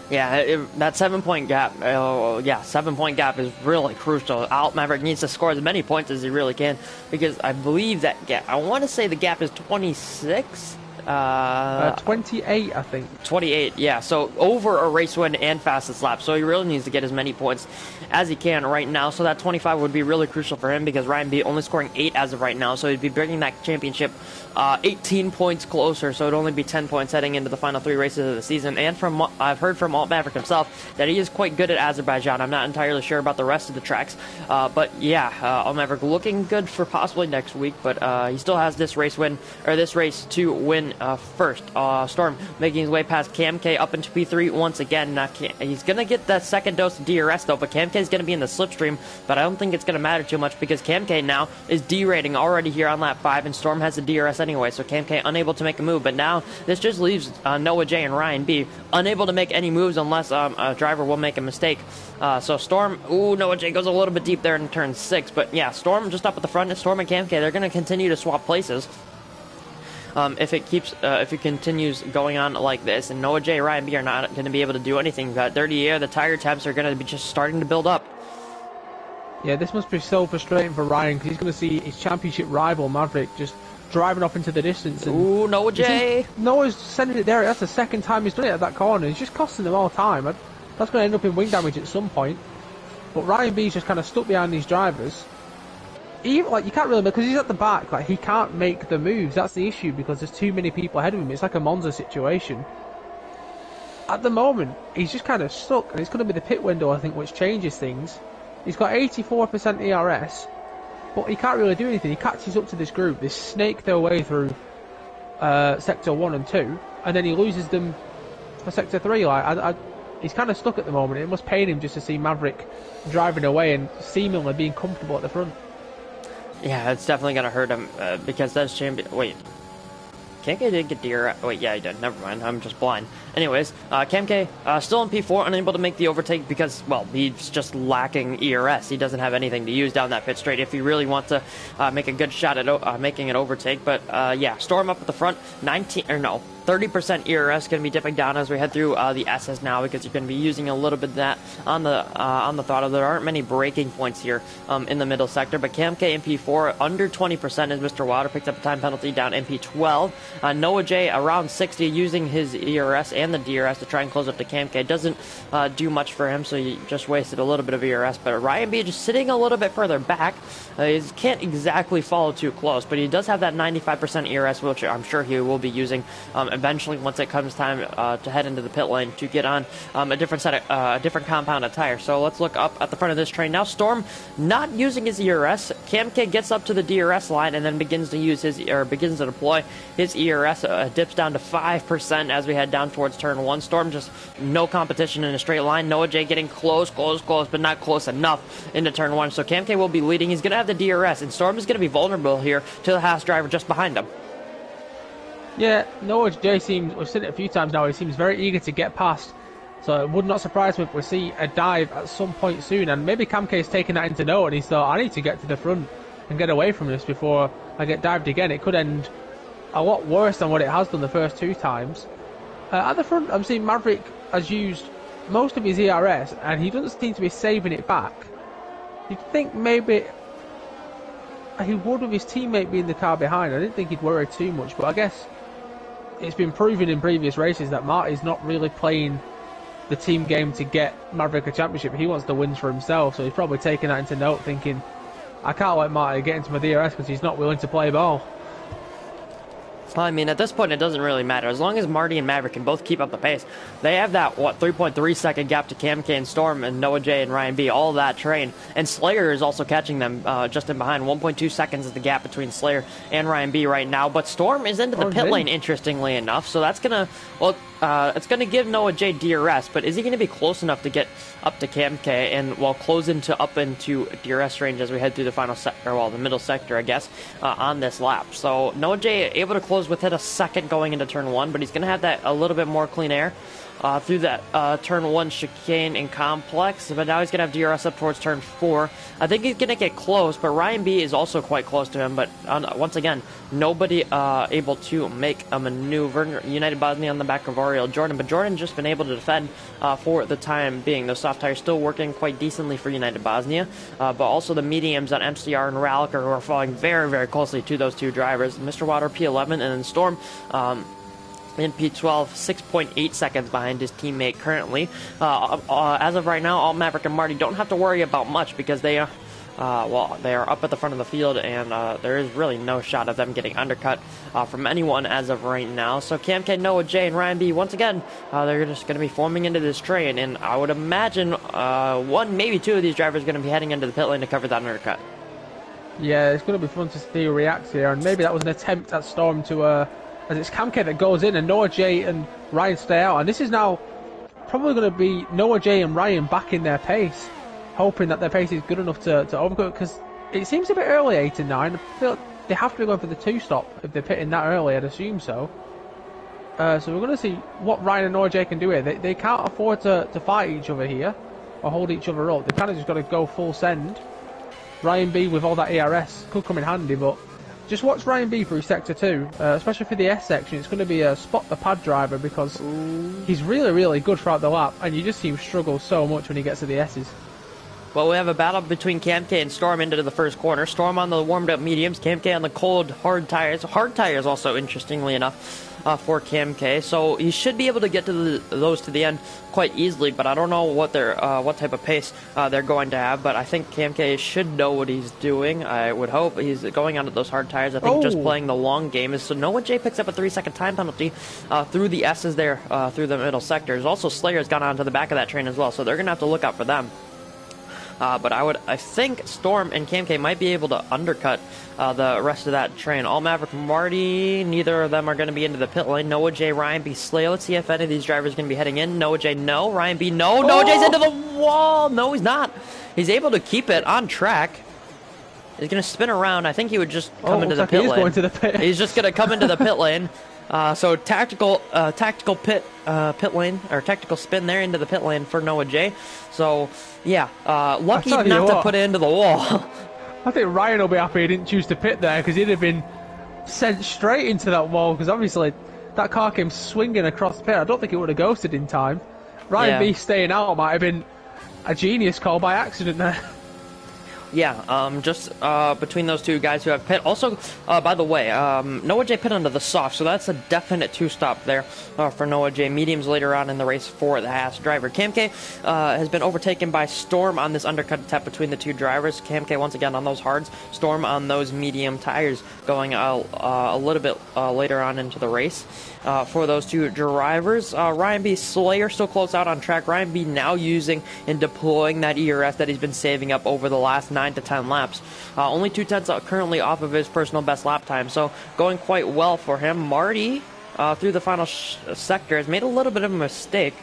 Yeah, that 7-point gap, yeah, 7-point gap is really crucial. Alt Maverick needs to score as many points as he really can, because I believe that gap, I want to say the gap is 26? 28, I think. 28, yeah. So over a race win and fastest lap. So he really needs to get as many points as he can right now. So that 25 would be really crucial for him, because Ryan B only scoring 8 as of right now. So he'd be bringing that championship 18 points closer. So it'd only be 10 points heading into the final 3 races of the season. And from I've heard from Alt Maverick himself that he is quite good at Azerbaijan. I'm not entirely sure about the rest of the tracks. But yeah, Alt Maverick looking good for possibly next week. But he still has this race to win first. Storm making his way past Cam K up into P3 once again. He's going to get that second dose of DRS though, but Cam K is going to be in the slipstream, but I don't think it's going to matter too much, because Cam K now is derating already here on lap 5, and Storm has the DRS anyway, so Cam K unable to make a move. But now this just leaves Noah J and Ryan B unable to make any moves unless a driver will make a mistake. So Storm, Noah J goes a little bit deep there in turn 6, but yeah, Storm just up at the front, and Storm and Cam K, they're going to continue to swap places. If it continues going on like this, and Noah J, Ryan B are not going to be able to do anything. That dirty air, the tire temps are going to be just starting to build up. Yeah, this must be so frustrating for Ryan, because he's going to see his championship rival Maverick just driving off into the distance. And Noah J. Noah's sending it there. That's the second time he's done it at that corner. He's just costing them all time. That's going to end up in wing damage at some point. But Ryan B's just kind of stuck behind these drivers. Even, you can't really, because he's at the back, he can't make the moves. That's the issue, because there's too many people ahead of him. It's like a Monza situation. At the moment, he's just kind of stuck, and it's going to be the pit window, I think, which changes things. He's got 84% ERS, but he can't really do anything. He catches up to this group. They snake their way through Sector 1 and 2, and then he loses them for Sector 3. He's kind of stuck at the moment. It must pain him just to see Maverick driving away and seemingly being comfortable at the front. Yeah, it's definitely going to hurt him, because that's champion... Wait. Cam K didn't get DRS. Wait, yeah, he did. Never mind. I'm just blind. Anyways, Cam K still in P4, unable to make the overtake because, well, he's just lacking ERS. He doesn't have anything to use down that pit straight if he really wants to make a good shot at making an overtake. But, yeah, Storm up at the front. 30% ERS going to be dipping down as we head through the S's now, because you're going to be using a little bit of that on the throttle. There aren't many braking points here in the middle sector, but Cam K in P4 under 20% as Mr. Wilder picks up a time penalty down in P12. Noah J around 60 using his ERS and the DRS to try and close up to Cam K. Doesn't do much for him, so he just wasted a little bit of ERS. But Ryan B just sitting a little bit further back. He can't exactly follow too close, but he does have that 95% ERS, which I'm sure he will be using eventually once it comes time to head into the pit lane to get on a different compound of tire. So let's look up at the front of this train now. Storm not using his ERS. Cam K gets up to the DRS line and then begins to deploy his ERS. Dips down to 5% as we head down towards turn 1. Storm just no competition in a straight line. Noah J getting close, but not close enough into turn 1. So Cam K will be leading. He's going to have the DRS, and Storm is going to be vulnerable here to the Haas driver just behind him. Yeah, Noah J seems, we've seen it a few times now, he seems very eager to get past. So it would not surprise me if we see a dive at some point soon. And maybe Cam K's taking that into note, and he's thought, I need to get to the front and get away from this before I get dived again. It could end a lot worse than what it has done the first 2 times. At the front, I'm seeing Maverick has used most of his ERS, and he doesn't seem to be saving it back. You'd think maybe he would with his teammate being the car behind. I didn't think he'd worry too much, but I guess it's been proven in previous races that Marty's not really playing the team game to get Maverick a championship. He wants the wins for himself, so he's probably taking that into note, thinking, I can't let Marty get into my DRS because he's not willing to play ball. Well, I mean, at this point, it doesn't really matter. As long as Marty and Maverick can both keep up the pace, they have that, 3.3 second gap to Cam K and Storm and Noah J and Ryan B, all that train. And Slayer is also catching them just in behind. 1.2 seconds is the gap between Slayer and Ryan B right now. But Storm is into the pit lane, interestingly enough, so that's going to, well, it's going to give Noah J DRS, but is he going to be close enough to get up to Cam K and close up into DRS range as we head through the final sector, the middle sector, I guess, on this lap. So Noah J able to close within a second going into turn 1, but he's going to have that a little bit more clean air through that turn 1 chicane and complex, but now he's going to have DRS up towards turn 4. I think he's going to get close, but Ryan B is also quite close to him, but once again, nobody able to make a maneuver. United Bosnia on the back of Ariel Jordan, but Jordan just been able to defend for the time being. Those soft tires still working quite decently for United Bosnia, but also the mediums on MCR and Raliker, who are following very, very closely to those two drivers. Mr. Water P11 and then Storm in P12, 6.8 seconds behind his teammate currently. As of right now, Alt Maverick and Marty don't have to worry about much because they are up at the front of the field, and there is really no shot of them getting undercut from anyone as of right now. So Cam K, Noah J, and Ryan B, once again, they're just going to be forming into this train, and I would imagine one, maybe two of these drivers are going to be heading into the pit lane to cover that undercut. Yeah, it's going to be fun to see who reacts here, and maybe that was an attempt at Storm to... as it's Cam K that goes in and Noah J and Ryan stay out. And this is now probably going to be Noah J and Ryan back in their pace, hoping that their pace is good enough to overcut, because it seems a bit early, 8 and 9. I feel like they have to be going for the 2-stop if they're pitting that early, I'd assume so. So we're going to see what Ryan and Noah J can do here. They can't afford to fight each other here or hold each other up. They kind of just got to go full send. Ryan B with all that ERS could come in handy, but just watch Ryan B through Sector 2, especially for the S section. It's going to be a spot the pad driver because he's really, really good throughout the lap, and you just see him struggle so much when he gets to the S's. Well, we have a battle between Cam K and Storm into the first corner. Storm on the warmed-up mediums, Cam K on the cold, hard tires. Hard tires also, interestingly enough, for Cam K. So he should be able to get to those to the end quite easily, but I don't know what type of pace they're going to have. But I think Cam K should know what he's doing. I would hope he's going onto those hard tires. I think just playing the long game is so Noah J picks up a 3-second time penalty through the S's there, through the middle sectors. Also, Slayer's gone onto the back of that train as well, so they're going to have to look out for them. But I think Storm and Cam K might be able to undercut the rest of that train. All Maverick, Marty, neither of them are going to be into the pit lane. Noah J, Ryan B, Slay. Let's see if any of these drivers are going to be heading in. Noah J, no. Ryan B, no. Noah J's into the wall. No, he's not. He's able to keep it on track. He's going to spin around. I think he would just come into the pit lane. Going to the pit. He's just going to come into the pit lane. So tactical pit lane, or tactical spin there into the pit lane for Noah J. So yeah, lucky not to put it into the wall. I think Ryan will be happy he didn't choose to pit there, because he'd have been sent straight into that wall, because obviously that car came swinging across the pit. I don't think it would have ghosted in time. Ryan B staying out might have been a genius call by accident there. Yeah, just between those two guys who have pit. Also, by the way, Noah J pit under the soft, so that's a definite 2-stop there for Noah J. Mediums later on in the race for the Haas driver. Cam K has been overtaken by Storm on this undercut attempt between the two drivers. Cam K once again on those hards, Storm on those medium tires, going a little bit later on into the race. For those two drivers, Ryan B, Slayer still close out on track. Ryan B now using and deploying that ERS that he's been saving up over the last 9 to 10 laps. Only 2/10 currently off of his personal best lap time, so going quite well for him. Marty, through the final sector, has made a little bit of a mistake.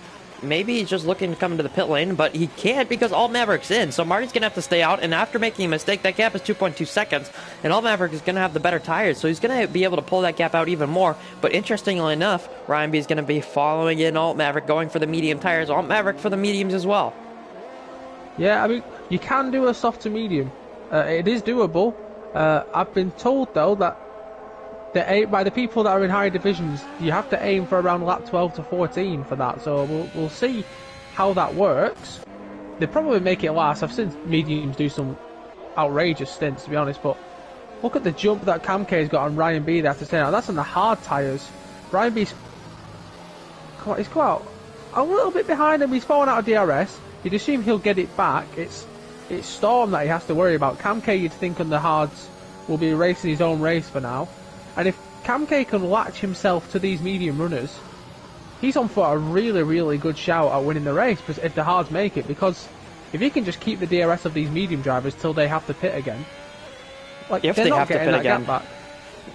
Maybe he's just looking to come into the pit lane, but he can't because All Maverick's in. So Marty's going to have to stay out, and after making a mistake, that gap is 2.2 seconds, and All Maverick is going to have the better tires, so he's going to be able to pull that gap out even more. But interestingly enough, Ryan B is going to be following in Alt Maverick, going for the medium tires. Alt Maverick for the mediums as well. Yeah, I mean, you can do a soft to medium. It is doable. I've been told, though, that by the people that are in higher divisions, you have to aim for around lap 12 to 14 for that. So we'll see how that works. They probably make it last. I've seen mediums do some outrageous stints, to be honest. But look at the jump that Cam K's got on Ryan B there to stay out. That's on the hard tyres. Ryan B's he's come out a little bit behind him. He's fallen out of DRS. You'd assume he'll get it back. It's Storm that he has to worry about. Cam K, you'd think on the hards, will be racing his own race for now. And if Cam K can latch himself to these medium runners, he's on for a really, really good shout at winning the race if the hards make it. Because if he can just keep the DRS of these medium drivers till they have to pit again, like if they have to pit again, back.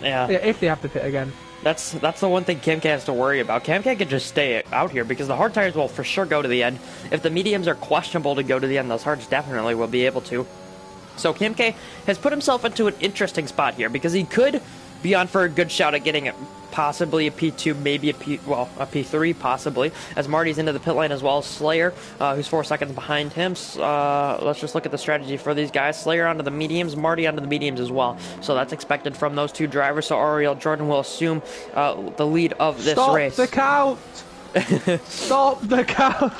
Yeah, if they have to pit again. That's the one thing Cam K has to worry about. Cam K can just stay out here because the hard tires will for sure go to the end. If the mediums are questionable to go to the end, those hards definitely will be able to. So Cam K has put himself into an interesting spot here because he could be on for a good shot at getting it. Possibly a P2, maybe a P3 possibly, as Marty's into the pit lane as well as Slayer, who's 4 seconds behind him. Let's just look at the strategy for these guys. Slayer onto the mediums, Marty onto the mediums as well. So that's expected from those two drivers. So Ariel Jordan will assume the lead of this race. Stop the count! Stop the count!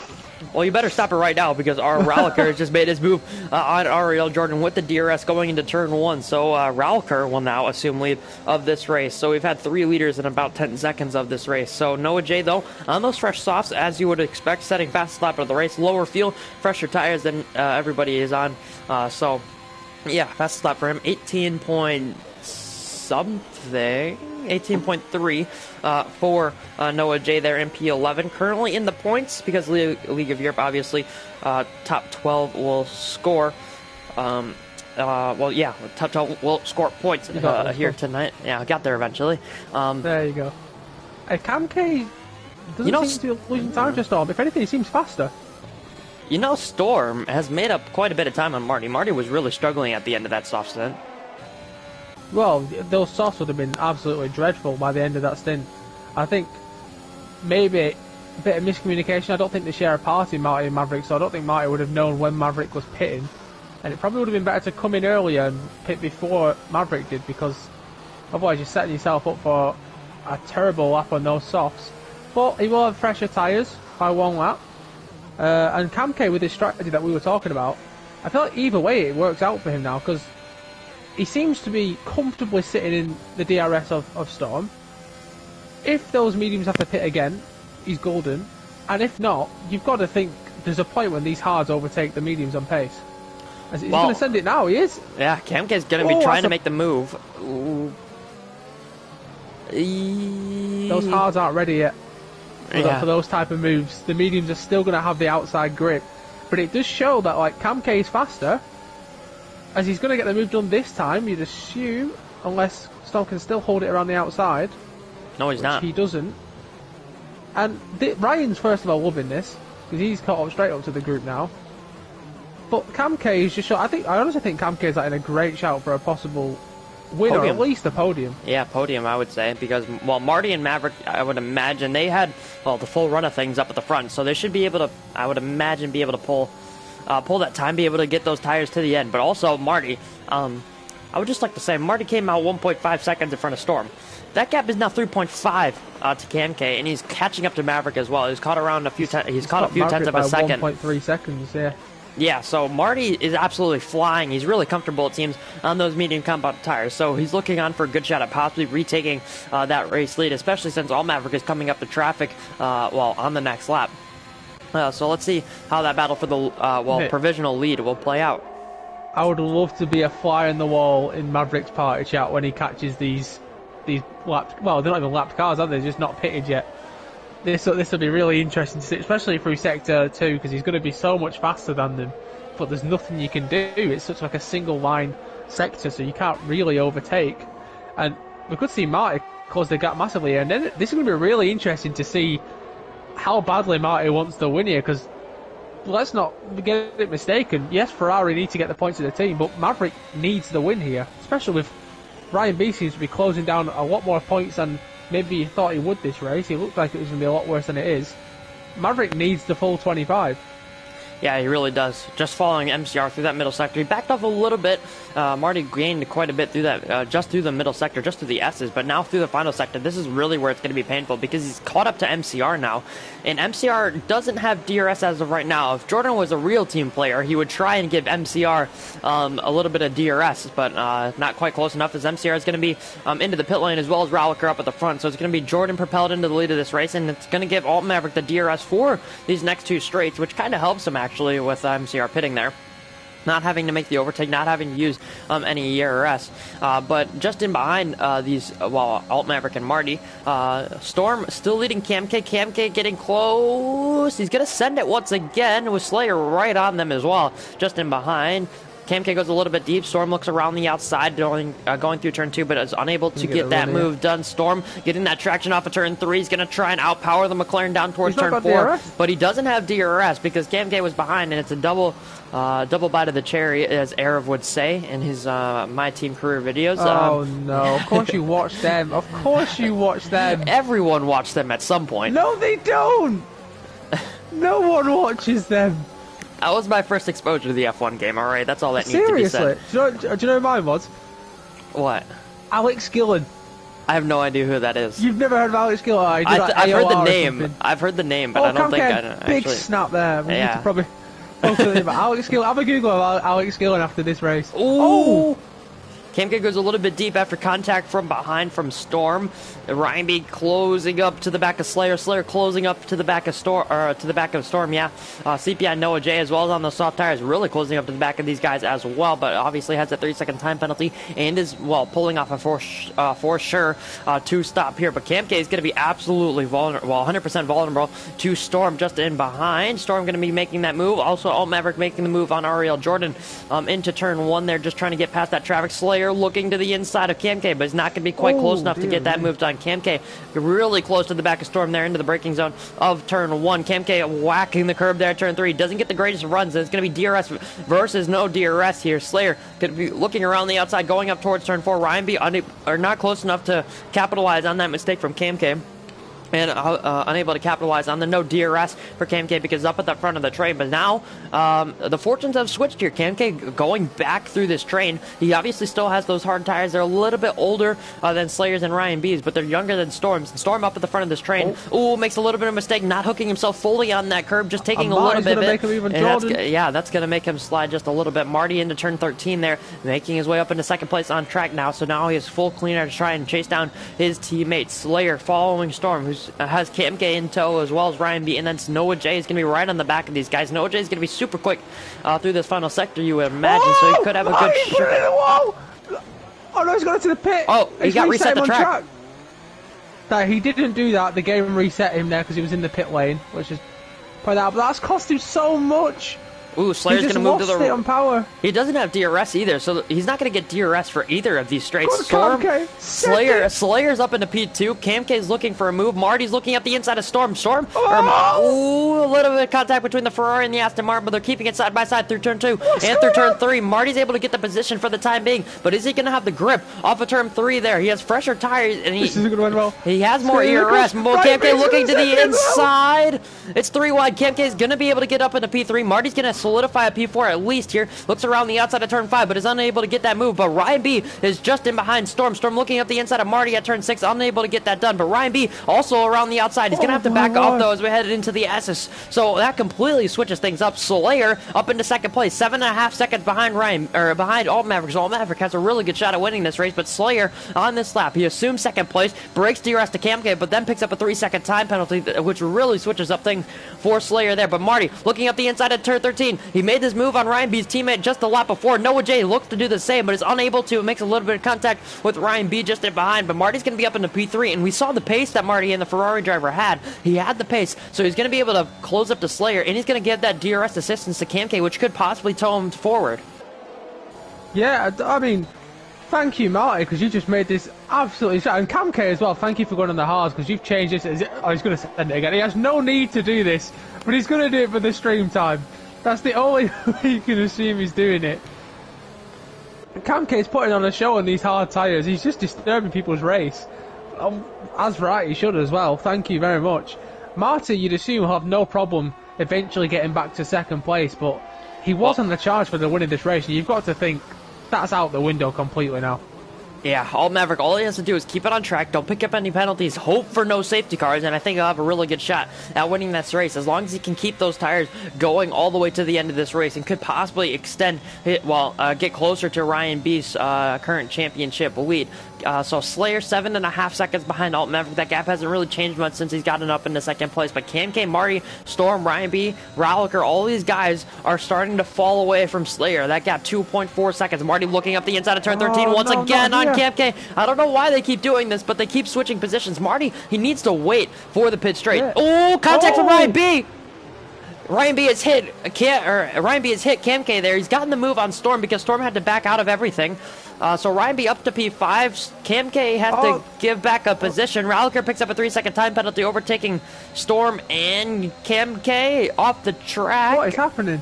Well, you better stop it right now because our Ralker has just made his move on Ariel Jordan with the DRS going into turn 1. So Ralker will now assume lead of this race. So we've had 3 leaders in about 10 seconds of this race. So Noah J, though, on those fresh softs, as you would expect, setting fastest lap of the race, lower fuel, fresher tires than everybody is on. So, yeah, fastest lap for him, 18 point something. 18.3 for Noah J there in P11. Currently in the points because League of Europe, obviously, top 12 will score. Top 12 will score points here tonight. Yeah, I got there eventually. There you go. Cam K doesn't seem to be losing time to Storm. If anything, he seems faster. You know, Storm has made up quite a bit of time on Marty. Marty was really struggling at the end of that soft stint. Well, those softs would have been absolutely dreadful by the end of that stint. I think maybe a bit of miscommunication. I don't think they share a party, Marty and Maverick, so I don't think Marty would have known when Maverick was pitting. And it probably would have been better to come in earlier and pit before Maverick did, because otherwise you're setting yourself up for a terrible lap on those softs. But he will have fresher tyres by 1 lap. And Cam K with his strategy that we were talking about, I feel like either way it works out for him now, because he seems to be comfortably sitting in the DRS of Storm. If those mediums have to pit again, he's golden. And if not, you've got to think there's a point when these hards overtake the mediums on pace. He's going to send it now, he is. Yeah, Kamke's going to be trying to make the move. Ooh. Those hards aren't ready yet for those type of moves. The mediums are still going to have the outside grip. But it does show that like Kamke is faster, as he's going to get the move done this time, you'd assume, unless Storm can still hold it around the outside. No, he's not. He doesn't. And Ryan's, first of all, loving this, because he's caught up straight up to the group now. But Kamke is just I honestly think Kamke is like in a great shout for a possible win, or at least a podium. Yeah, podium, I would say, because, well, Marty and Maverick, I would imagine, they had, well, the full run of things up at the front, so they should be able to, I would imagine, be able to pull that time, be able to get those tires to the end. But also, Marty, I would just like to say, Marty came out 1.5 seconds in front of Storm. That gap is now 3.5 to Kamke, and he's catching up to Maverick as well. He's caught around a few tenths of a second. 1.3 seconds, yeah. Yeah, so Marty is absolutely flying. He's really comfortable, it seems, on those medium compound tires. So he's looking on for a good shot at possibly retaking that race lead, especially since all Maverick is coming up the traffic, on the next lap. So let's see how that battle for the provisional lead will play out. I would love to be a fly on the wall in Maverick's party chat when he catches these lapped, well, they're not even lapped cars, are they? They're just not pitted yet. This will be really interesting to see, especially through Sector 2, because he's going to be so much faster than them, but there's nothing you can do. It's such like a single line sector, so you can't really overtake. And we could see Marty close the gap massively, and then this is going to be really interesting to see how badly Marty wants to win here, because let's not get it mistaken. Yes, Ferrari need to get the points of the team, but Maverick needs the win here, especially with Ryan B seems to be closing down a lot more points than maybe he thought he would this race. He looked like it was going to be a lot worse than it is. Maverick needs the full 25. Yeah, he really does. Just following MCR through that middle sector. He backed off a little bit. Marty gained quite a bit through that, just through the middle sector, just through the S's, but now through the final sector, this is really where it's going to be painful because he's caught up to MCR now. And MCR doesn't have DRS as of right now. If Jordan was a real team player, he would try and give MCR a little bit of DRS, but not quite close enough, as MCR is going to be into the pit lane as well as Ralliker up at the front. So it's going to be Jordan propelled into the lead of this race, and it's going to give Alt Maverick the DRS for these next two straights, which kind of helps him actually with MCR pitting there. Not having to make the overtake, not having to use any ERS. But just in behind these, Alt Maverick and Marty, Storm still leading Kamke. Kamke getting close. He's going to send it once again with Slayer right on them as well. Just in behind. Cam K goes a little bit deep. Storm looks around the outside, going through turn 2, but is unable to get that move done. Storm getting that traction off of turn 3. He's going to try and outpower the McLaren down towards turn 4, but he doesn't have DRS because Cam K was behind, and it's a double bite of the cherry, as Arav would say in his My Team career videos. Oh no! Of course you watch them. Of course you watch them. Everyone watched them at some point. No, they don't. No one watches them. That was my first exposure to the F1 game, alright? That's all that needs to be said. Seriously? Do you know who mine was? What? Alex Gillen. I have no idea who that is. You've never heard of Alex Gillen? I've heard the name. I've heard the name, but I don't think I actually... Big snap there. We need to probably... Alex Gillen. Have a Google of Alex Gillen after this race. Ooh! Cam K goes a little bit deep after contact from behind from Storm. Ryan B closing up to the back of Slayer. Slayer closing up to the back of Storm. Yeah. CPI Noah J as well as on the soft tires, really closing up to the back of these guys as well. But obviously has a 3-second time penalty and is pulling off a for sure 2-stop here. But Cam K is going to be absolutely vulnerable, 100% vulnerable to Storm just in behind. Storm going to be making that move. Also, Alt Maverick making the move on Ariel Jordan into turn 1 there, just trying to get past that traffic. Slayer looking to the inside of Cam K, but he's not going to be quite close enough to get that move done. Cam K really close to the back of Storm there into the braking zone of turn 1. Cam K whacking the curb there at turn 3. Doesn't get the greatest runs. It's going to be DRS versus no DRS here. Slayer could be looking around the outside, going up towards turn 4. Ryan B are not close enough to capitalize on that mistake from Cam K. And unable to capitalize on the no DRS for Cam K because up at the front of the train. But now the fortunes have switched here. Cam K going back through this train. He obviously still has those hard tires. They're a little bit older than Slayer's and Ryan B's, but they're younger than Storm's. Storm up at the front of this train. Ooh, makes a little bit of a mistake, not hooking himself fully on that curb, just taking a little bit. Make him even that's going to make him slide just a little bit. Marty into turn 13 there, making his way up into second place on track now. So now he has full cleaner to try and chase down his teammate. Slayer following Storm, who's has Cam K in tow as well as Ryan B, and then Noah J is going to be right on the back of these guys. Noah J is going to be super quick through this final sector, you would imagine, so he could have a good shot. Oh no, he's got it to the pit. Oh, he got reset the track. No, he didn't do that. The game reset him there because he was in the pit lane, which is probably that. But that's cost him so much. Ooh, Slayer's going to move to the... on power. He doesn't have DRS either, so he's not going to get DRS for either of these straights. Storm, Slayer's up into P2. Cam K's looking for a move. Marty's looking up the inside of Storm. Ooh, a little bit of contact between the Ferrari and the Aston Martin, but they're keeping it side by side through turn 2 and through turn 3. Marty's able to get the position for the time being, but is he going to have the grip off of turn 3 there? He has fresher tires, and this isn't going to win well. He has more ERS. Cam K looking to the inside. It's 3 wide. Cam K is going to be able to get up into P3. Marty's going to solidify a P4 at least here. Looks around the outside of turn 5, but is unable to get that move. But Ryan B is just in behind Storm. Storm looking up the inside of Marty at turn 6, unable to get that done. But Ryan B also around the outside. He's going to have to back off, though, as we head into the S's. So that completely switches things up. Slayer up into second place, 7.5 seconds behind behind Alt Maverick. So Alt Maverick has a really good shot at winning this race, but Slayer on this lap, he assumes second place, breaks DRS to Cam K, but then picks up a 3-second time penalty, which really switches up things for Slayer there. But Marty looking up the inside at turn 13. He made this move on Ryan B's teammate just a lap before. Noah J looks to do the same, but is unable to. Makes a little bit of contact with Ryan B just in behind, but Marty's going to be up into P3, and we saw the pace that Marty and the Ferrari driver had. He had the pace, so he's going to be able to close up to Slayer, and he's going to give that DRS assistance to Cam K, which could possibly tow him forward. Yeah, I mean, thank you, Marty, because you just made this absolutely shot. And Cam K as well, thank you for going on the hards, because you've changed this. Oh, he's going to send it again. He has no need to do this, but he's going to do it for the stream time. That's the only way you can assume he's doing it. Cam K's putting on a show on these hard tyres. He's just disturbing people's race. As right, he should as well. Thank you very much. Marty, you'd assume, will have no problem eventually getting back to second place, but he was on the charge for the winning this race, and you've got to think that's out the window completely now. Yeah, Alt Maverick, all he has to do is keep it on track, don't pick up any penalties, hope for no safety cars, and I think he'll have a really good shot at winning this race, as long as he can keep those tires going all the way to the end of this race, and could possibly extend it, get closer to Ryan B's current championship lead. So Slayer 7.5 seconds behind Alt Maverick. That gap hasn't really changed much since he's gotten up into second place. But Cam K, Marty, Storm, Ryan B, Ralliker, all these guys are starting to fall away from Slayer. That gap 2.4 seconds. Marty looking up the inside of turn 13 once again on Cam K. I don't know why they keep doing this, but they keep switching positions. Marty, he needs to wait for the pit straight. Oh, contact from Ryan B. Ryan B has hit Cam K there. He's gotten the move on Storm because Storm had to back out of everything. So Ryan B up to P5. Cam K had to give back a position. Ralliker picks up a 3-second time penalty, overtaking Storm and Cam K off the track. What is happening?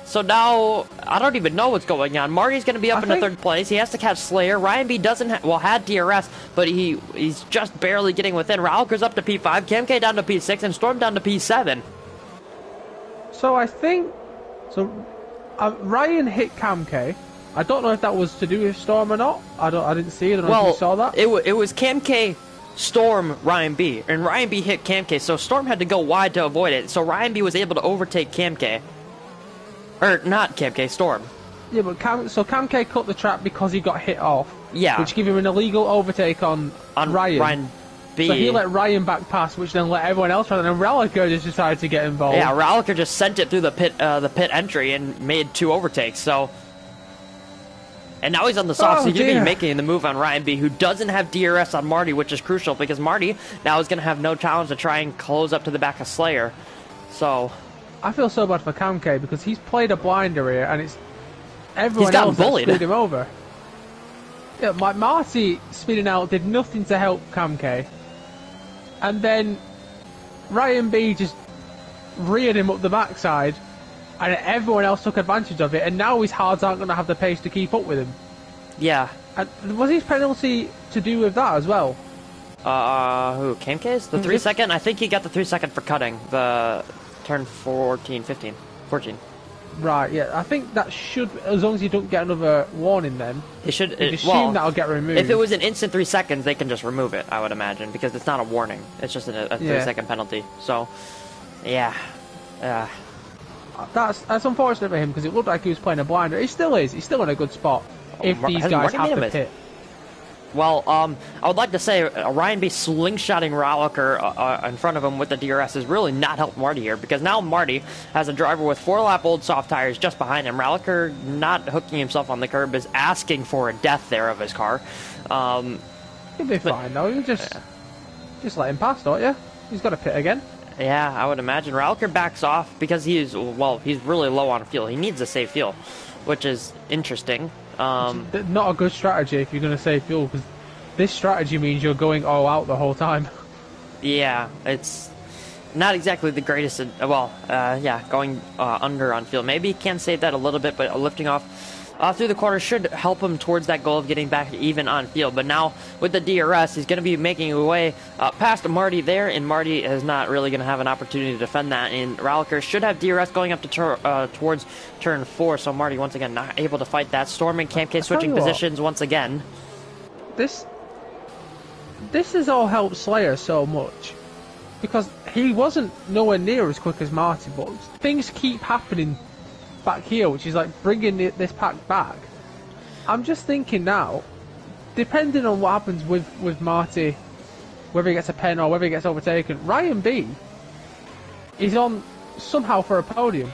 So now, I don't even know what's going on. Marty's going to be up in the third place. He has to catch Slayer. Ryan B doesn't had DRS, but he's just barely getting within. Ralliker's up to P5. Cam K down to P6, and Storm down to P7. So I think... So, Ryan hit Cam K. I don't know if that was to do with Storm or not. I didn't see it. I don't know if you saw that. It was Cam K, Storm, Ryan B. And Ryan B hit Cam K, so Storm had to go wide to avoid it. So Ryan B was able to overtake Cam K. Or, not Cam K, Storm. Yeah, but Cam K cut the track because he got hit off. Yeah. Which gave him an illegal overtake on Ryan B. So he let Ryan back pass, which then let everyone else run, and then Ralliker just decided to get involved. Yeah, Ralliker just sent it through the pit entry and made 2 overtakes, so... And now he's on the soft, so he's going to be making the move on Ryan B, who doesn't have DRS on Marty, which is crucial, because Marty now is going to have no challenge to try and close up to the back of Slayer. So... I feel so bad for Cam K because he's played a blinder here, and it's everyone else that screwed him over. Yeah, Marty speeding out did nothing to help Cam K, and then Ryan B just reared him up the backside, and everyone else took advantage of it, and now his hards aren't going to have the pace to keep up with him. Yeah. And was his penalty to do with that as well? Who? Cam K's? The 3-second? I think he got the 3-second for cutting the... Turn 14. Right, yeah. I think that should, as long as you don't get another warning then, it should, assume that'll get removed. If it was an instant 3 seconds, they can just remove it, I would imagine, because it's not a warning. It's just a 3-second penalty. So, yeah. That's unfortunate for him, because it looked like he was playing a blinder. He still is. He's still in a good spot if these guys have the pit. Well, I would like to say Ryan B slingshotting Ralliker in front of him with the DRS has really not helped Marty here, because now Marty has a driver with 4-lap-old soft tires just behind him. Ralliker, not hooking himself on the curb, is asking for a death there of his car. He'll be fine, though. You just let him pass, don't you? He's got a pit again. Yeah, I would imagine. Ralliker backs off because he's really low on fuel. He needs to save fuel, which is interesting. Not a good strategy if you're going to save fuel, because this strategy means you're going all out the whole time. Yeah, it's not exactly the greatest. Going under on fuel. Maybe he can save that a little bit, but lifting off through the corner should help him towards that goal of getting back even on field. But now with the DRS, he's going to be making his way past Marty there, and Marty is not really going to have an opportunity to defend that. And Ralliker should have DRS going up to towards turn 4, so Marty once again not able to fight that. Storm and Cam K switching positions once again. This has all helped Slayer so much, because he wasn't nowhere near as quick as Marty, but things keep happening back here, which is like bringing this pack back. I'm just thinking now, depending on what happens with Marty, whether he gets a pen or whether he gets overtaken, Ryan B is on somehow for a podium,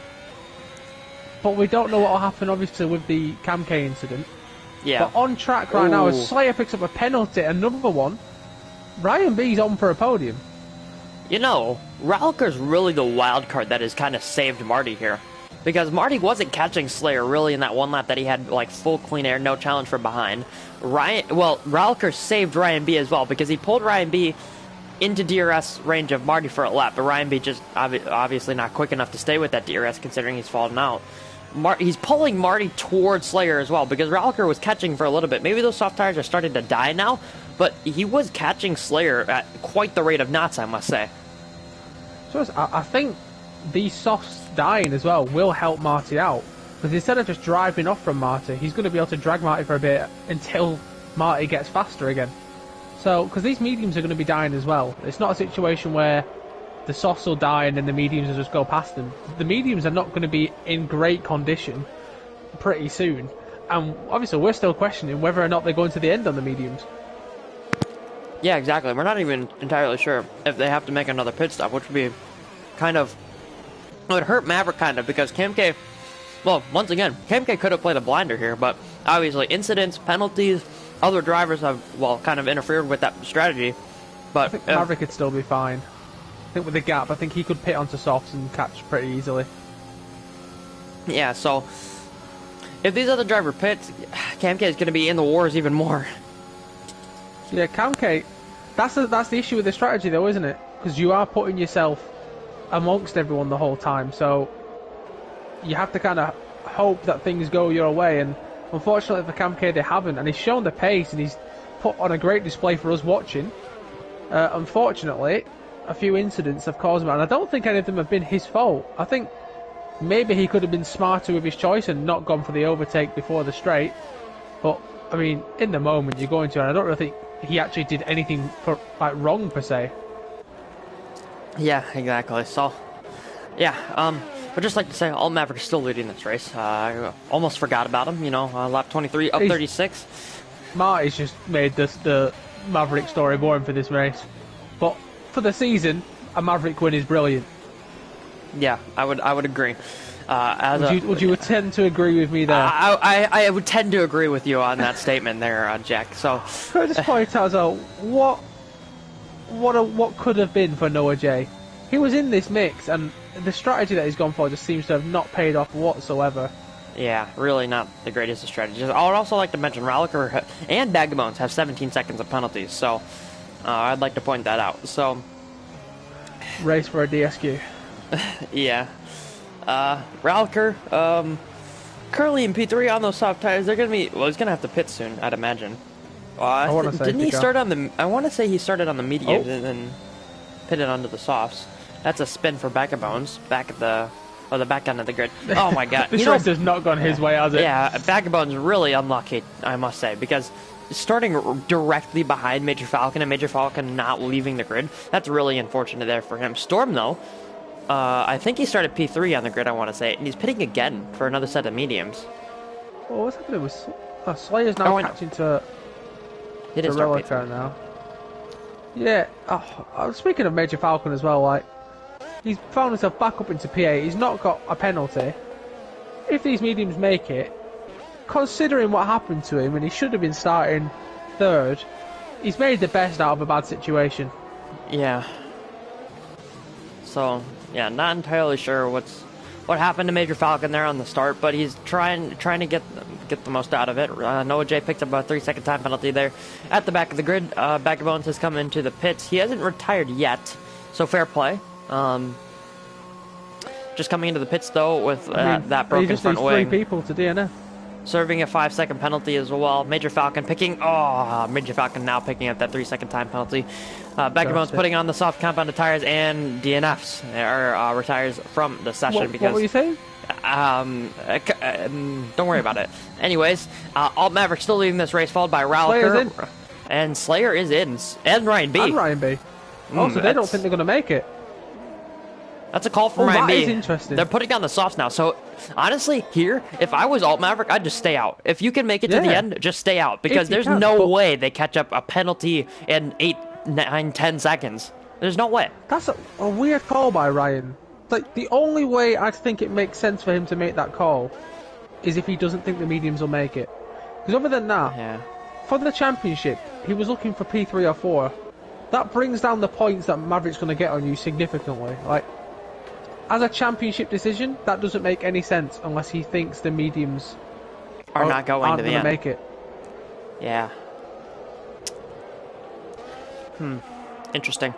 but we don't know what will happen obviously with the Cam K incident. Yeah. But on track right now, as Slayer picks up a penalty, another one, Ryan B's on for a podium. You know, Ralliker's really the wild card that has kind of saved Marty here. Because Marty wasn't catching Slayer really in that one lap that he had like full clean air, no challenge from behind. Ralliker saved Ryan B as well, because he pulled Ryan B into DRS range of Marty for a lap, but Ryan B just obviously not quick enough to stay with that DRS considering he's fallen out. He's pulling Marty towards Slayer as well, because Ralliker was catching for a little bit. Maybe those soft tires are starting to die now, but he was catching Slayer at quite the rate of knots, I must say. So I think these softs dying as well will help Marty out, because instead of just driving off from Marty, he's going to be able to drag Marty for a bit until Marty gets faster again. So, because these mediums are going to be dying as well. It's not a situation where the softs will die and then the mediums will just go past them. The mediums are not going to be in great condition pretty soon, and obviously we're still questioning whether or not they're going to the end on the mediums. Yeah, exactly. We're not even entirely sure if they have to make another pit stop, which would be kind of... It would hurt Maverick kind of, because Cam K... Well, once again, Cam K could have played a blinder here, but obviously incidents, penalties, other drivers have, kind of interfered with that strategy. But I think Maverick could still be fine. I think with the gap, I think he could pit onto softs and catch pretty easily. Yeah, so if these other driver pits, Camke is going to be in the wars even more. Yeah, Camke, that's the issue with the strategy though, isn't it? Because you are putting yourself amongst everyone the whole time, so you have to kind of hope that things go your way, and unfortunately for Camke they haven't, and he's shown the pace and he's put on a great display for us watching. Unfortunately, a few incidents have caused him, and I don't think any of them have been his fault. I think maybe he could have been smarter with his choice and not gone for the overtake before the straight, but I mean, in the moment you're going to, and I don't really think he actually did anything wrong per se. Yeah, exactly. So, yeah, but just like to say, Alt Maverick is still leading this race. I almost forgot about him, you know, lap 23, up 36. Marty's just made the Maverick story boring for this race. But for the season, a Maverick win is brilliant. Yeah, I would agree. Would you tend to agree with me there? I would tend to agree with you on that statement there, Jack. So, can I just point out, though, what could have been for Noah J? He was in this mix, and the strategy that he's gone for just seems to have not paid off whatsoever. Yeah, really not the greatest of strategies. I would also like to mention Ralliker and Bagabones have 17 seconds of penalties, so I'd like to point that out. So, race for a DSQ. Yeah. Ralliker, currently in P3 on those soft tires, they're gonna be, well, he's gonna have to pit soon, I'd imagine. Didn't he start on the, I want to say he started on the mediums and then pitted onto the softs. That's a spin for Bagabones, back at the back end of the grid. Oh my god. This race has not gone his way, has it? Yeah, Bagabones really unlucky, I must say, because starting directly behind Major Falcon and Major Falcon not leaving the grid, that's really unfortunate there for him. Storm, though, I think he started P3 on the grid, I want to say, and he's pitting again for another set of mediums. Well, what's happening with Slayer's now catching to Relica now. Yeah, speaking of Major Falcon as well, like, he's found himself back up into P8. He's not got a penalty. If these mediums make it, considering what happened to him, and he should have been starting third, he's made the best out of a bad situation. Yeah. So, yeah, not entirely sure what happened to Major Falcon there on the start, but he's trying to get the most out of it. Noah J picked up a 3-second time penalty there at the back of the grid. Bagabones has come into the pits. He hasn't retired yet, so fair play. Just coming into the pits though with that broken front wing. He just needs 3 people to DNF. Serving a 5-second penalty as well. Major Falcon Major Falcon now picking up that 3-second time penalty. Bagabones putting on the soft compounded tires and DNFs, or retires from the session. What were you saying? Don't worry about it. Anyways, Alt Maverick still leading this race, followed by Ralliker. And Slayer is in. And Ryan B. So they don't think they're going to make it. That's a call from Ryan B. That is interesting. They're putting on the softs now. So, honestly, here, if I was Alt Maverick, I'd just stay out. If you can make it to the end, just stay out. Because there's no way they catch up a penalty in 8, 9, 10 seconds. There's no way. That's a weird call by Ryan. Like, the only way I think it makes sense for him to make that call is if he doesn't think the mediums will make it. Because other than that, for the championship, he was looking for P3 or 4. That brings down the points that Maverick's going to get on you significantly. Like, as a championship decision, that doesn't make any sense unless he thinks the mediums are not going to the end. Make it. Yeah. Interesting.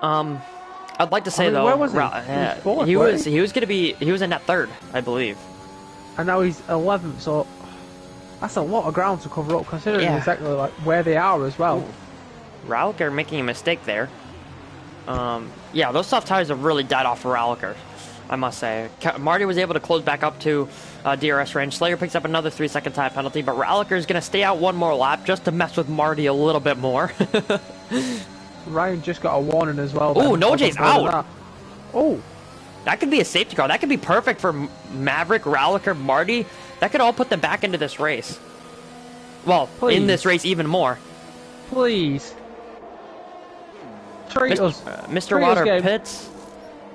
I'd like to say though, where was he? He was in that third, I believe. And now he's 11th, so that's a lot of ground to cover up, considering exactly like where they are as well. Ralliker making a mistake there. Yeah, those soft tires have really died off for Ralliker, I must say. Marty was able to close back up to DRS range. Slayer picks up another 3-second time penalty, but Ralliker is going to stay out one more lap just to mess with Marty a little bit more. Ryan just got a warning as well. Oh, Noah J's out. Oh. That could be a safety car. That could be perfect for Maverick, Ralliker, Marty. That could all put them back into this race. Well, in this race even more. Please. Mr. Water pits.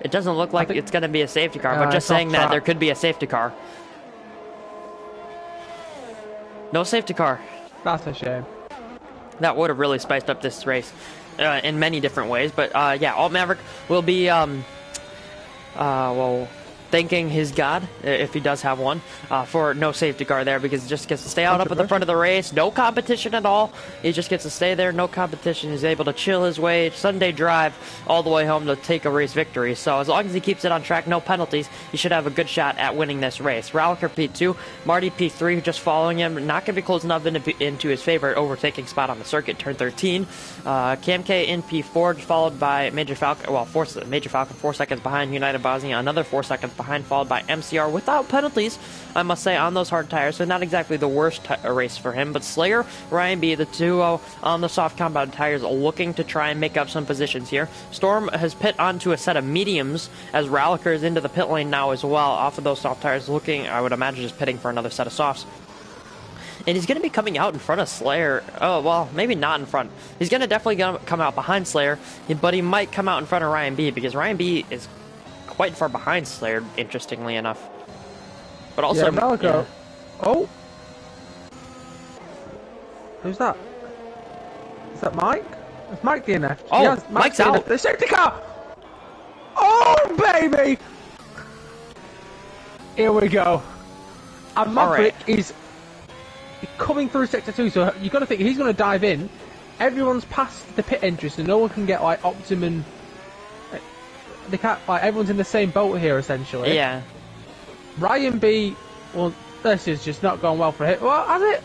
It doesn't look like it's going to be a safety car, but just saying that there could be a safety car. No safety car. That's a shame. That would have really spiced up this race in many different ways. But yeah, Alt Maverick will be well, thanking his God, if he does have one, for no safety car there, because he just gets to stay out up at the front of the race. No competition at all. He just gets to stay there, no competition. He's able to chill his way, Sunday drive, all the way home to take a race victory. So as long as he keeps it on track, no penalties, he should have a good shot at winning this race. Ralliker P2, Marty P3, just following him, not going to be close enough into his favorite overtaking spot on the circuit, turn 13. Cam K in P4, followed by Major Falcon, well, Major Falcon 4 seconds behind United Bosnia, another 4 seconds behind, followed by MCR without penalties, I must say, on those hard tires, so not exactly the worst race for him. But Slayer, Ryan B, the duo on the soft compound tires, looking to try and make up some positions here. Storm has pit onto a set of mediums as Ralliker is into the pit lane now as well, off of those soft tires, looking, I would imagine, just pitting for another set of softs. And he's going to be coming out in front of Slayer. Oh, well, maybe not in front. He's going to definitely come out behind Slayer, but he might come out in front of Ryan B, because Ryan B is quite far behind Slayer, interestingly enough. But also, yeah, Ralliker. Yeah. Oh, who's that? Is that Mike? It's Mike DNF. Oh, yes, Mike's out. The safety car. Oh, baby! Here we go. And Maverick is coming through sector 2, so you've got to think he's going to dive in. Everyone's past the pit entry, so no one can get like optimum. They can't, like, everyone's in the same boat here, essentially. Yeah. Ryan B, well, this is just not going well for him. Well, has it?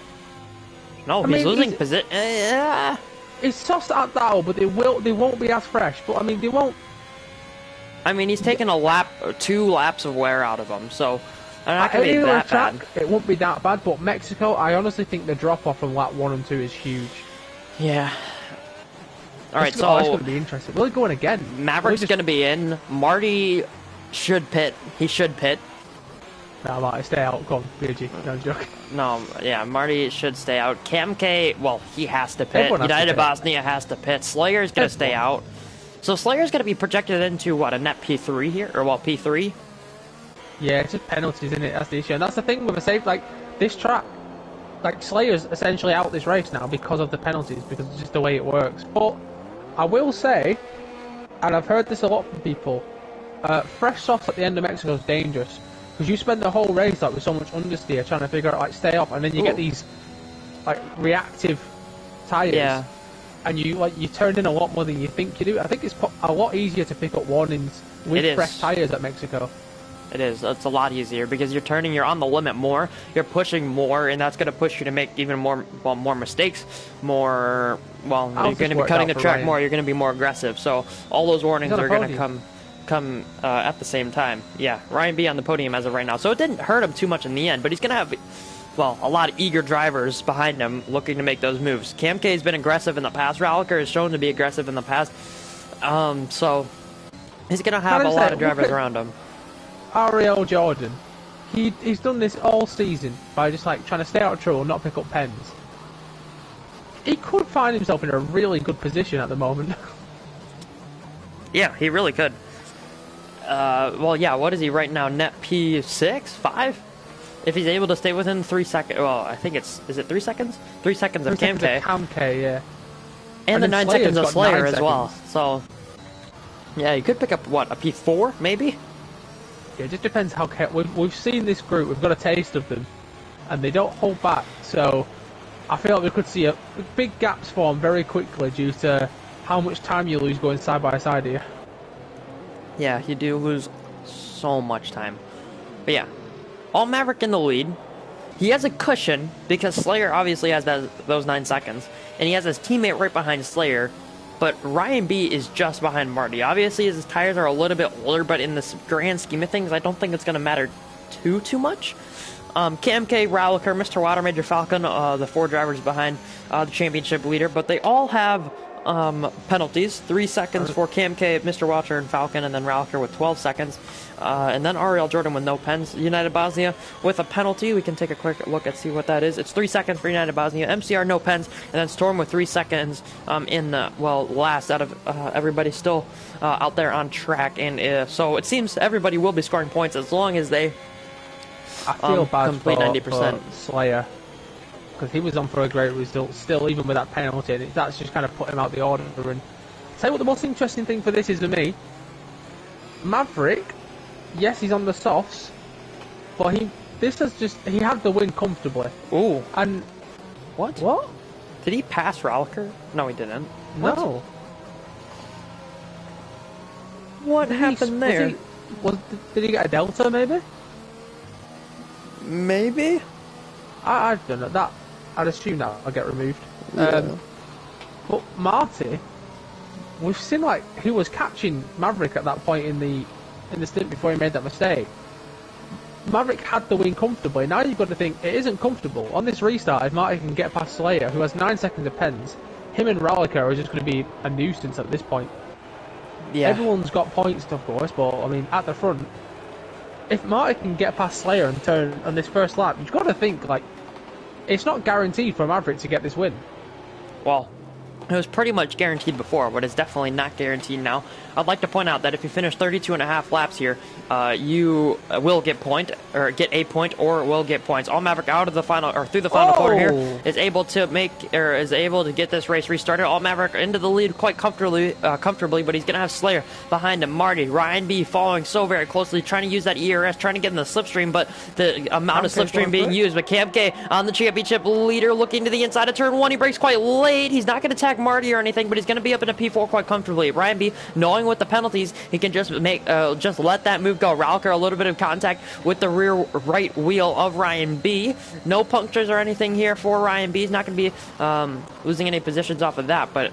No, he's losing position. Yeah. He's tossed at that, but they won't be as fresh. But I mean, they won't. I mean, he's taken a lap, 2 laps of wear out of him, so they're not going to be that bad. It won't be that bad, but Mexico, I honestly think the drop off from lap 1 and 2 is huge. Yeah. All right, so it's going to be interesting. Will he go in again? Maverick's going to be in. Marty should pit. He should pit. No, Marty, stay out. Go on, BG. No, I'm joking. No, yeah, Marty should stay out. Cam K, well, he has to pit. United Bosnia has to pit. Slayer's going to stay out. So Slayer's going to be projected into, what, a net P3 here? Or, well, P3? Yeah, it's just penalties, isn't it? That's the issue. And that's the thing with a safe, like, this track. Like, Slayer's essentially out this race now because of the penalties, because it's just the way it works. But I will say, and I've heard this a lot from people, fresh softs at the end of Mexico is dangerous, because you spend the whole race like with so much understeer trying to figure out like stay off, and then you get these like reactive tires, and you turn in a lot more than you think you do. I think it's a lot easier to pick up warnings with fresh tires at Mexico. It is. It's a lot easier because you're on the limit more, you're pushing more, and that's going to push you to make even more mistakes, you're going to be cutting the track more, you're going to be more aggressive. So all those warnings are going to come at the same time. Yeah, Ryan B on the podium as of right now. So it didn't hurt him too much in the end, but he's going to have, well, a lot of eager drivers behind him looking to make those moves. Cam K has been aggressive in the past. Ralliker is shown to be aggressive in the past. So he's going to have a lot of drivers around him. Ariel Jordan, he's done this all season by just like trying to stay out of trouble and not pick up pens. He could find himself in a really good position at the moment. Yeah, he really could. Well, yeah, what is he right now? Net P6? 5? If he's able to stay within 3 seconds. Well, I think is it 3 seconds? 3 seconds of Cam K. Cam K, yeah. And the 9 seconds of Slayer as well. So, yeah, you could pick up, what, a P4, maybe? Yeah, it just depends how... We've seen this group, we've got a taste of them, and they don't hold back, so I feel like we could see big gaps form very quickly due to how much time you lose going side by side here. Yeah, you do lose so much time. But yeah, All Maverick in the lead. He has a cushion because Slayer obviously has those 9 seconds, and he has his teammate right behind Slayer. But Ryan B is just behind Marty. Obviously, his tires are a little bit older, but in this grand scheme of things, I don't think it's going to matter too much. Cam K, Ralliker, Mr. Water, Major Falcon, the 4 drivers behind the championship leader, but they all have penalties. 3 seconds for Cam K, Mr. Water, and Falcon, and then Ralliker with 12 seconds. And then Ariel Jordan with no pens. United Bosnia with a penalty. We can take a quick look and see what that is. It's 3 seconds for United Bosnia. MCR no pens, and then Storm with 3 seconds last out of everybody still out there on track. And so it seems everybody will be scoring points as long as they I feel bad complete 90%. for Slayer. because he was on for a great result still, even with that penalty. And that's just kind of put him out the order. And tell you what, the most interesting thing for this is for me, Maverick. Yes, he's on the softs, but he had the win comfortably. Ooh. And what? What? Did he pass Ralker? No, he didn't. No. What happened there? Did he get a delta, maybe? Maybe? I don't know. That I'd assume that I'll get removed. Yeah. But Marty, we've seen like he was catching Maverick at that point in the stint before he made that mistake. Maverick had the win comfortably. Now you've got to think it isn't comfortable. On this restart, if Marty can get past Slayer, who has 9 seconds of pens, him and Rallica are just going to be a nuisance at this point. Yeah. Everyone's got points, of course, but I mean, at the front, if Marty can get past Slayer and turn on this first lap, you've got to think like it's not guaranteed for Maverick to get this win. Well, it was pretty much guaranteed before, but it's definitely not guaranteed now. I'd like to point out that if you finish 32.5 laps here, you will get a point, or will get points. All Maverick out of the final, or through the final quarter here, is able to get this race restarted. All Maverick into the lead quite comfortably, but he's gonna have Slayer behind him. Marty, Ryan B following so very closely, trying to use that ERS, trying to get in the slipstream, but the amount of slipstream being used. But Cam K on the championship leader, looking to the inside of turn 1. He breaks quite late. He's not gonna attack Marty or anything, but he's gonna be up in a P4 quite comfortably. Ryan B, knowing with the penalties, he can just let that move go. Ralker, a little bit of contact with the rear right wheel of Ryan B. No punctures or anything here for Ryan B. He's not going to be losing any positions off of that, but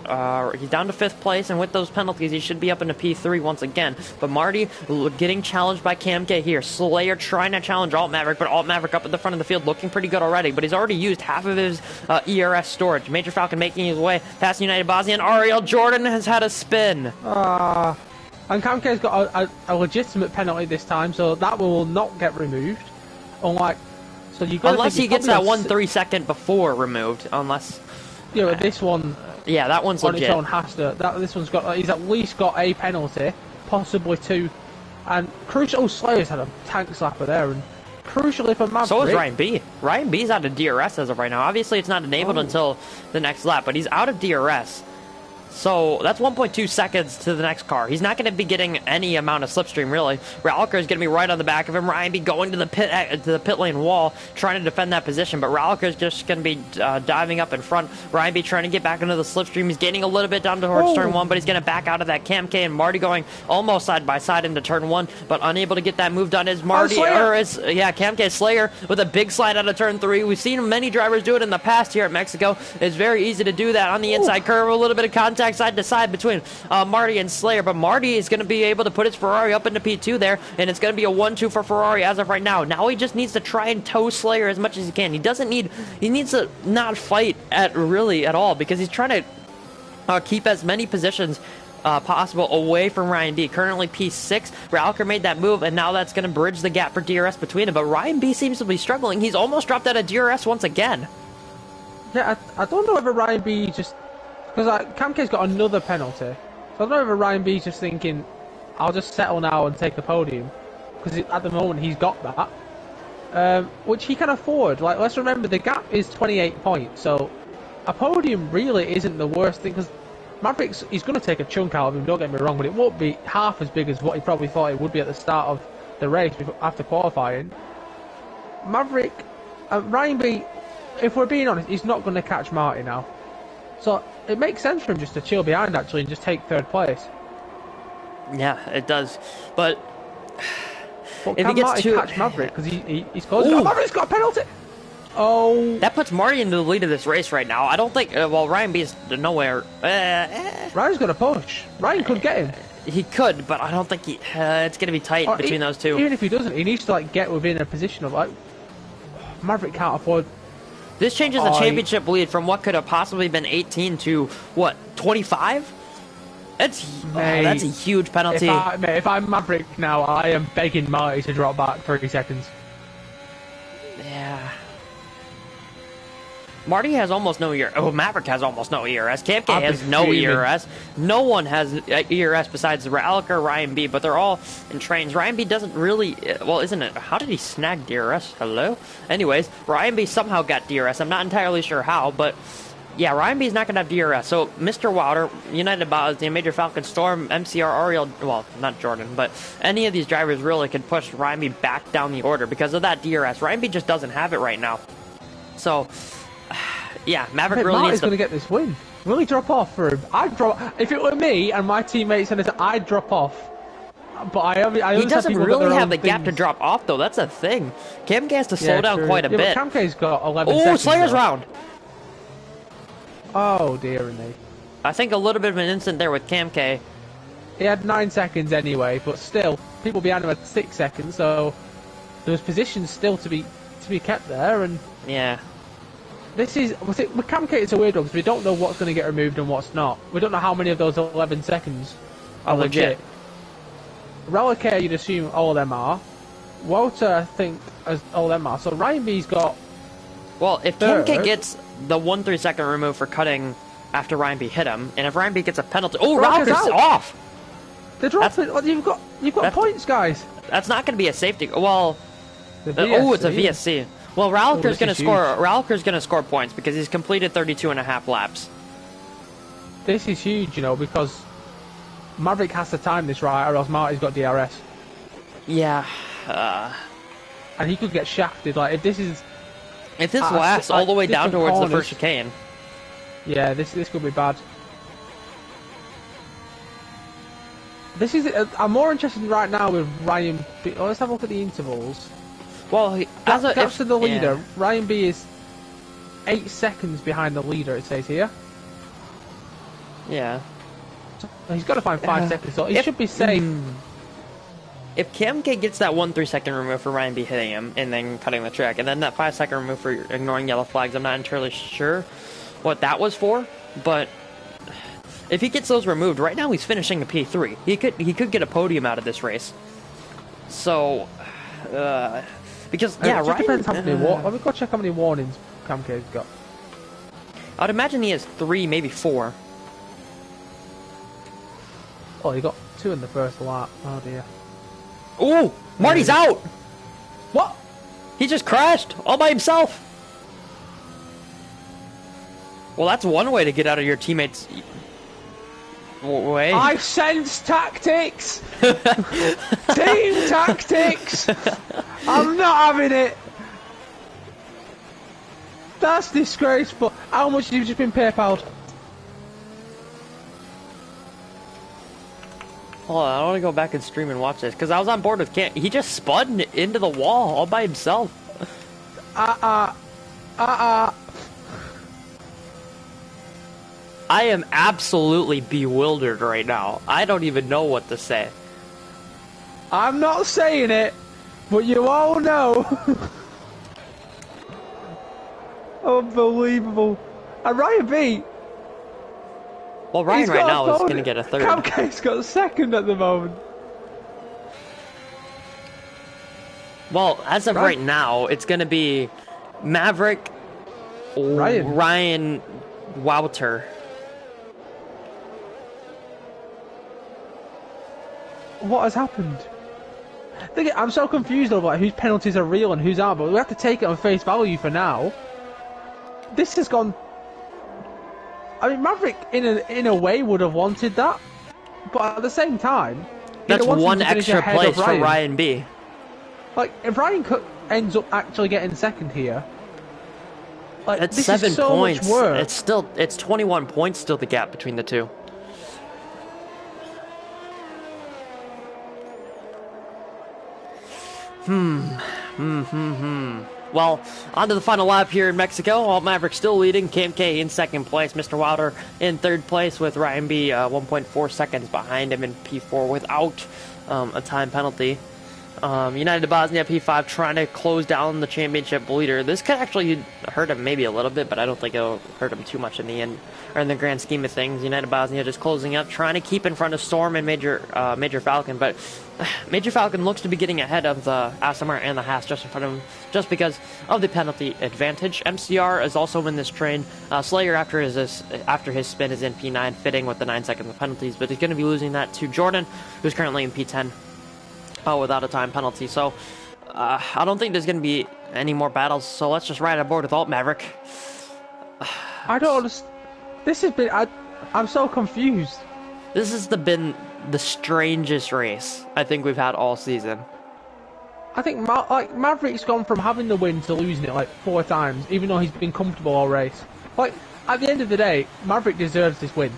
he's down to 5th place, and with those penalties, he should be up into P3 once again. But Marty getting challenged by Cam K here. Slayer trying to challenge Alt Maverick, but Alt Maverick up at the front of the field looking pretty good already, but he's already used half of his ERS storage. Major Falcon making his way past United Bosnian. Ariel Jordan has had a spin. And Cam K's got a legitimate penalty this time, so that will not get removed. Unless he gets that 1 3-second before removed, unless. Yeah, but this one. Yeah, that one's on legit. its own has to. This one's got. He's at least got a penalty, possibly 2, and crucial. Slayer's had a tank slapper there, and crucially for Maverick. So is Ryan B. Ryan B's out of DRS as of right now. Obviously, it's not enabled until the next lap, but he's out of DRS. So that's 1.2 seconds to the next car. He's not going to be getting any amount of slipstream, really. Ralker is going to be right on the back of him. Ryan B going to the pit lane wall, trying to defend that position. But Ralker is just going to be diving up in front. Ryan B trying to get back into the slipstream. He's gaining a little bit down towards turn 1, but he's going to back out of that. Cam K and Marty going almost side by side into turn 1, but unable to get that move done. Is Marty Cam K Slayer with a big slide out of turn 3. We've seen many drivers do it in the past here at Mexico. It's very easy to do that on the inside curve. A little bit of contact side to side between Marty and Slayer, but Marty is going to be able to put his Ferrari up into P2 there, and it's going to be a 1-2 for Ferrari as of right now. Now he just needs to try and tow Slayer as much as he can. He needs to not fight at all, because he's trying to keep as many positions possible away from Ryan B. Currently P6. Ralker made that move, and now that's going to bridge the gap for DRS between them, but Ryan B seems to be struggling. He's almost dropped out of DRS once again. Yeah, I don't know whether Ryan B just... Because Cam K's got another penalty. So I don't know if Ryan B's just thinking, I'll just settle now and take the podium. Because at the moment he's got that. Which he can afford. Like, let's remember, the gap is 28 points. So a podium really isn't the worst thing. Because Maverick's, he's going to take a chunk out of him, don't get me wrong. But it won't be half as big as what he probably thought it would be at the start of the race after qualifying. Ryan B, if we're being honest, he's not going to catch Marty now. So it makes sense for him just to chill behind, actually, and just take 3rd place. Yeah, it does. But if he gets to catch Maverick, because he's close. Oh, Maverick's got a penalty. Oh, that puts Marty into the lead of this race right now. I don't think. Ryan B is nowhere. Ryan's gonna push. Ryan could get him. He could, but I don't think it's gonna be tight between those two. Even if he doesn't, he needs to get within a position of Maverick can't afford. This changes the championship lead from what could have possibly been 18 to, what, 25? That's a huge penalty. If I'm Maverick now, I am begging Marty to drop back 30 seconds. Yeah. Marty has almost no ERS. Oh, Maverick has almost no ERS. KMK I've has been no fuming. ERS. No one has ERS besides Rallick or Ryan B, but they're all in trains. Ryan B doesn't really... Well, isn't it? How did he snag DRS? Hello? Anyways, Ryan B somehow got DRS. I'm not entirely sure how, but... Yeah, Ryan B is not going to have DRS. So, Mr. Wilder, United Bosnia, Major Falcon, Storm, MCR, Ariel... Well, not Jordan, but any of these drivers really could push Ryan B back down the order because of that DRS. Ryan B just doesn't have it right now. So... Yeah, Maverick really Marty's needs to... going to get this win. Will he drop off for him? I'd drop... If it were me and my teammates, and I'd drop off. But I He doesn't really have the gap to drop off, though. That's a thing. KMK has to slow down quite a bit. But KMK's got 11 Oh, seconds. Slayer's round. Oh, dear me. I think a little bit of an instant there with KMK. He had 9 seconds anyway, but still, people behind him had 6 seconds, so there was positions still to be kept there, and... Yeah. This is... With KMK, it's a weird one, because we don't know what's going to get removed and what's not. We don't know how many of those 11 seconds are legit. Relic, you'd assume all of them are. Walter, I think, as all of them are. So Ryan B's got... Well, if third. KMK gets the 1 3-second remove for cutting after Ryan B hit him, and if Ryan B gets a penalty... Oh, Ralph Ralph is off! They're dropping... You've got points, guys. That's not going to be a safety... Well... The oh, it's a VSC. Well, Ralliker's going to is score... huge. Ralliker's going to score points because he's completed 32.5 laps. This is huge, you know, because Maverick has to time this right, or else Marty's got DRS. Yeah. And he could get shafted. Like, if this is... If this lasts all the way down different towards the corners. first chicane... Yeah, this could be bad. This is... I'm more interested right now with Ryan B. Oh, let's have a look at the intervals. Well, That's to the leader. Yeah. Ryan B is 8 seconds behind the leader, it says here. Yeah. He's got to find 5 seconds, so he should be safe. If KMK gets that 1 3-second remove for Ryan B hitting him and then cutting the track, and then that 5-second remove for ignoring yellow flags, I'm not entirely sure what that was for, but if he gets those removed, right now he's finishing a P3. He could get a podium out of this race. So, because yeah, it just Ryan. depends how many. Let me go check how many warnings KMK's got. I'd imagine he has 3, maybe 4. Oh, he got 2 in the first lap. Oh dear. Ooh, Marty's out. What? He just crashed all by himself. Well, that's one way to get out of your teammates' way. I sense tactics. Team tactics. I'm not having it. That's disgraceful. How much have you just been PayPal'd? Hold on, I want to go back and stream and watch this because I was on board with Cam. He just spun into the wall all by himself. I am absolutely bewildered right now. I don't even know what to say. I'm not saying it, but you all know. Unbelievable. And Ryan B. Well, Ryan right now is going to get a third. KMK's got 2nd at the moment. Well, as of right now, it's going to be Maverick, Ryan Wouter. What has happened? I'm so confused over like, whose penalties are real and whose aren't, but we have to take it on face value for now. This has gone... I mean, Maverick, in a way, would have wanted that, but at the same time... That's one extra place for Ryan B. Like, if Ryan ends up actually getting 2nd here... Like, That's this 7 is so points. Much work. It's 21 points still the gap between the two. Well, on to the final lap here in Mexico. Alt Maverick still leading. KMK in 2nd place. Mr. Wilder in 3rd place with Ryan B 1.4 seconds behind him in P4 without a time penalty. United Bosnia P5 trying to close down the championship leader. This could actually hurt him maybe a little bit, but I don't think it'll hurt him too much in the end. or in the grand scheme of things. United Bosnia just closing up, trying to keep in front of Storm and Major Falcon, but Major Falcon looks to be getting ahead of the Asimar and the Haas just in front of him, just because of the penalty advantage. MCR is also in this train. Slayer, after his spin, is in P9, fitting with the 9 seconds of penalties, but he's going to be losing that to Jordan, who's currently in P10 without a time penalty. So I don't think there's going to be any more battles, so let's just ride aboard with Alt Maverick. I don't understand. This has been... I'm so confused. This has been the strangest race I think we've had all season. I think Maverick's gone from having the win to losing it like 4 times, even though he's been comfortable all race. Like, at the end of the day, Maverick deserves this win.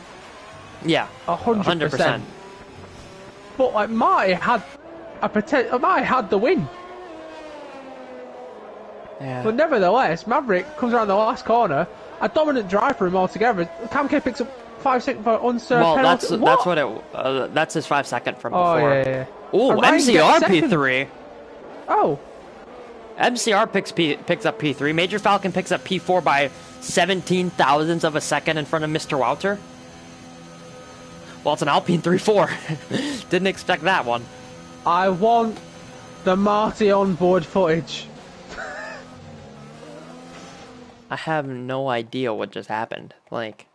Yeah, 100%. But like Marty had Marty had the win. Yeah. But nevertheless, Maverick comes around the last corner, a dominant drive for him altogether. Cam K picks up 5 seconds for unserved penalty. That's his 5 second from Oh, before. yeah. Ooh, MCR P3. Oh. MCR picks up P3. Major Falcon picks up P4 by 17 thousandths of a second in front of Mr. Wouter. Well, it's an Alpine 3-4. Didn't expect that one. I want the Marty onboard footage. I have no idea what just happened. Like,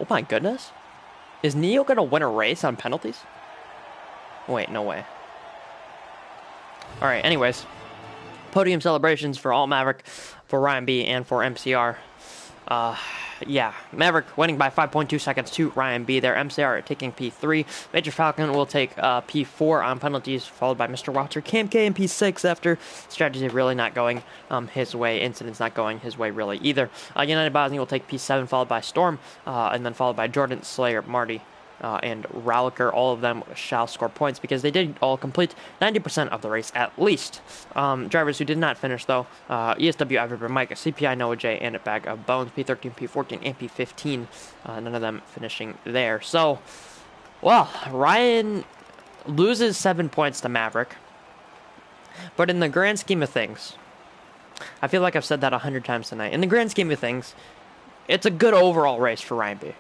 oh my goodness. Is Neo gonna win a race on penalties? Wait, no way. Alright, anyways. Podium celebrations for Alt Maverick, for Ryan B, and for MCR. Yeah, Maverick winning by 5.2 seconds to Ryan B there. MCR taking P3. Major Falcon will take P4 on penalties, followed by Mr. Walter. Cam K in P6 after strategy really not going his way. Incidents not going his way really either. United Bosnia will take P7, followed by Storm, and then followed by Jordan, Slayer, Marty, and Raliker. All of them shall score points because they did all complete 90% of the race at least. Drivers who did not finish though, ESW Everett, Mike, CPI Noah J, and a bag of bones, P13, P14, and P15. None of them finishing there. So, well, Ryan loses 7 points to Maverick. But in the grand scheme of things, I feel like I've said that 100 times tonight. In the grand scheme of things, it's a good overall race for Ryan B.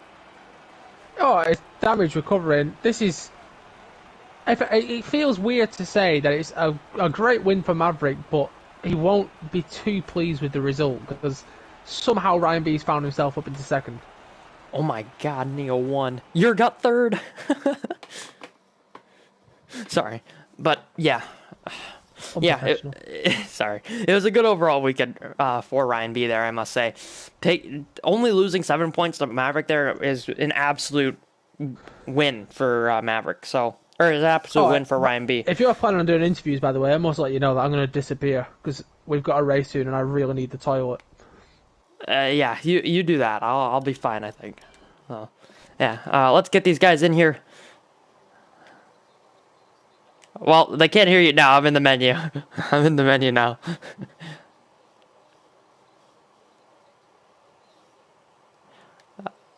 Oh, it's damage recovering. This is... It feels weird to say that it's a great win for Maverick, but he won't be too pleased with the result because somehow Ryan B's found himself up into second. Oh my god, Neo won. You got third. Sorry. But, yeah. Yeah, sorry. It was a good overall weekend for Ryan B there, I must say. Only losing 7 points to Maverick there is an absolute win for Maverick. So, or an absolute win for Ryan B. If you're planning on doing interviews, by the way, I must let you know that I'm going to disappear because we've got a race soon and I really need the toilet. Yeah, you do that. I'll be fine, I think. So, yeah, let's get these guys in here. Well, they can't hear you now. I'm in the menu. I'm in the menu now.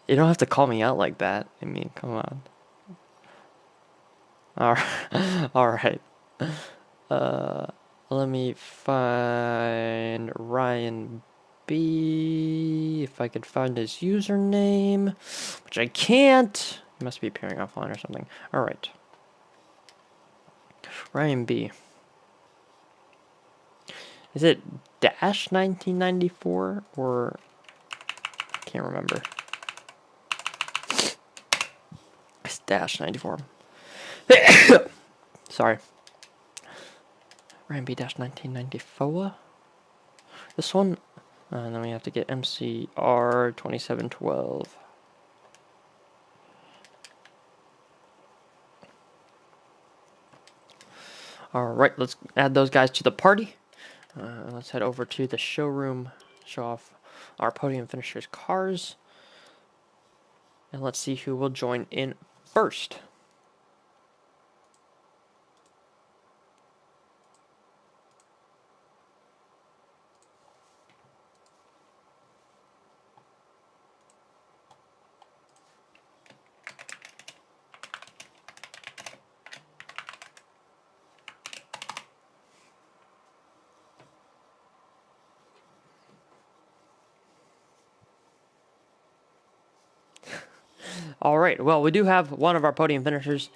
You don't have to call me out like that. I mean, come on. All right. Let me find Ryan B. If I could find his username, which I can't. He must be appearing offline or something. All right. Ryan B. Is it dash 1994 or I can't remember. It's dash 94. Sorry. Ryan B dash 1994. This one. And then we have to get MCR 2712. Alright, let's add those guys to the party. Let's head over to the showroom, show off our podium finishers' cars. And let's see who will join in first. All right. Well, we do have one of our podium finishers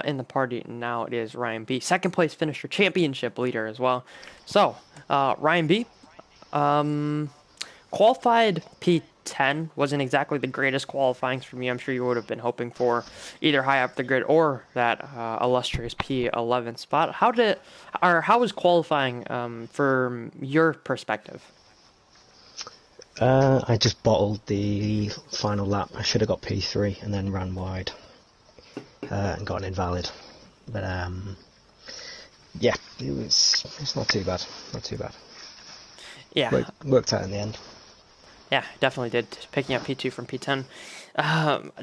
in the party now. It is Ryan B, second place finisher, championship leader as well. So, Ryan B, qualified P10 wasn't exactly the greatest qualifying for me. I'm sure you would have been hoping for either high up the grid or that illustrious P11 spot. How was qualifying from your perspective? I just bottled the final lap. I should have got P3 and then ran wide and got an invalid. But yeah, it's not too bad. Not too bad. Yeah, Worked out in the end. yeah, definitely did. Picking up P2 from P10.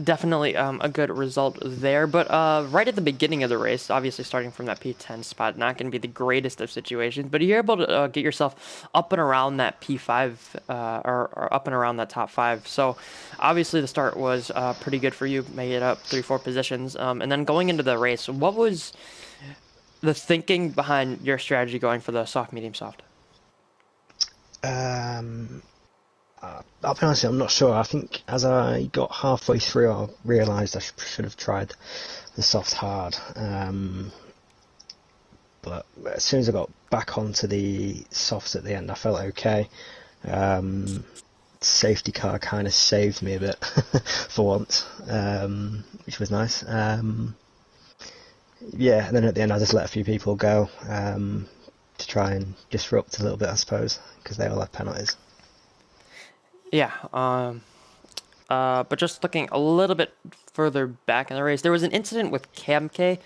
Definitely a good result there. But right at the beginning of the race, obviously starting from that P10 spot, not going to be the greatest of situations, but you're able to get yourself up and around that P5 or up and around that top five. So obviously the start was pretty good for you, made it up 3-4 positions. And then going into the race, what was the thinking behind your strategy going for the soft, medium, soft? Um, I'll be honest, I'm not sure. I think as I got halfway through, I realised I should have tried the soft hard. But as soon as I got back onto the softs at the end, I felt okay. Safety car kind of saved me a bit for once, which was nice. Yeah, and then at the end, I just let a few people go to try and disrupt a little bit, I suppose, because they all had penalties. Yeah, but just looking a little bit further back in the race, there was an incident with Cam K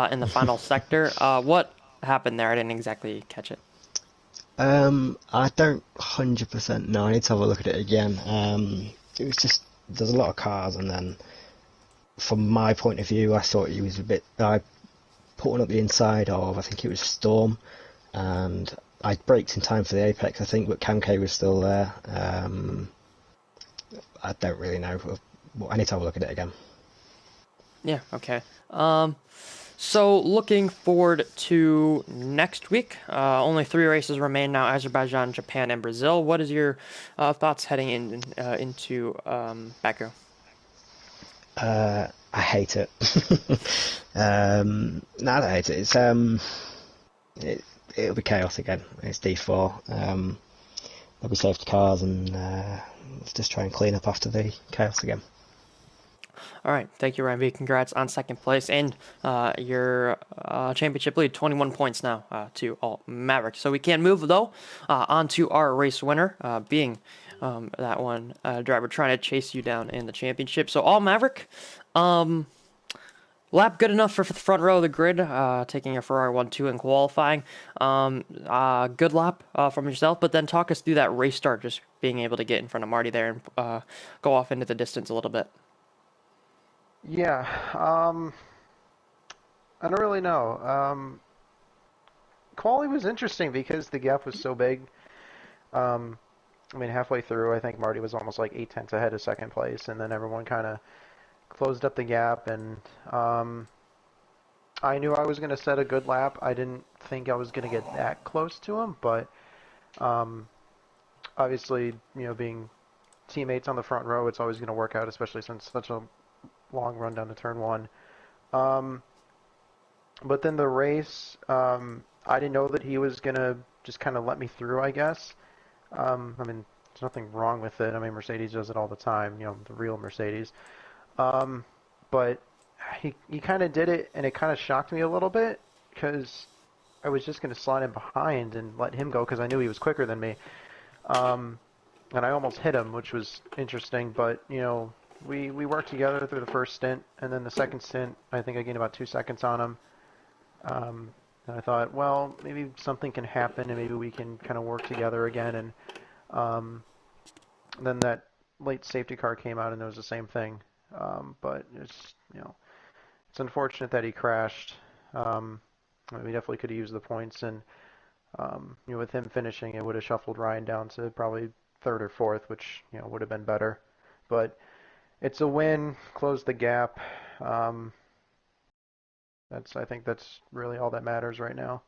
in the final sector. What happened there? I didn't exactly catch it. I don't 100% know. I need to have a look at it again. It was just there's a lot of cars, and then from my point of view, I thought he was a bit. I put one up the inside of I think it was Storm, and I braked in time for the apex, I think, but Cam K was still there. I don't really know. I need to have a look at it again. Yeah, okay. So looking forward to next week. Only 3 races remain now: Azerbaijan, Japan, and Brazil. What is your thoughts heading into Baku? I hate it. No, I don't hate it. It, it'll be chaos again. It's D4. There'll be safety cars, and let's just try and clean up after the chaos again. All right, thank you, Ryan B. Congrats on second place and your championship lead, 21 points now to All Maverick. So we can move, though, on to our race winner, being that one driver trying to chase you down in the championship. So All Maverick, lap good enough for the front row of the grid, taking a Ferrari 1-2 in qualifying. Good lap from yourself, but then talk us through that race start, just being able to get in front of Marty there and go off into the distance a little bit. Yeah, I don't really know. Quali was interesting because the gap was so big. I mean, halfway through, I think Marty was almost like 8 tenths ahead of second place, and then everyone kind of closed up the gap, and I knew I was going to set a good lap. I didn't think I was going to get that close to him, but um, obviously, being teammates on the front row, it's always going to work out, especially since such a long run down to turn one. Um, but then the race, I didn't know that he was gonna just kind of let me through, I guess. I mean, there's nothing wrong with it. I mean, Mercedes does it all the time, the real Mercedes. Um, but he kind of did it, and it kind of shocked me a little bit because I was just gonna slide in behind and let him go because I knew he was quicker than me. Um, and I almost hit him, which was interesting. But we worked together through the first stint, and then the second stint, I think I gained about 2 seconds on him. And I thought, well, maybe something can happen, and maybe we can kind of work together again. And um, then that late safety car came out, and it was the same thing. But it's unfortunate that he crashed. We definitely could have used the points, and with him finishing, it would have shuffled Ryan down to probably third or fourth, which would have been better. But it's a win, close the gap. I think that's really all that matters right now.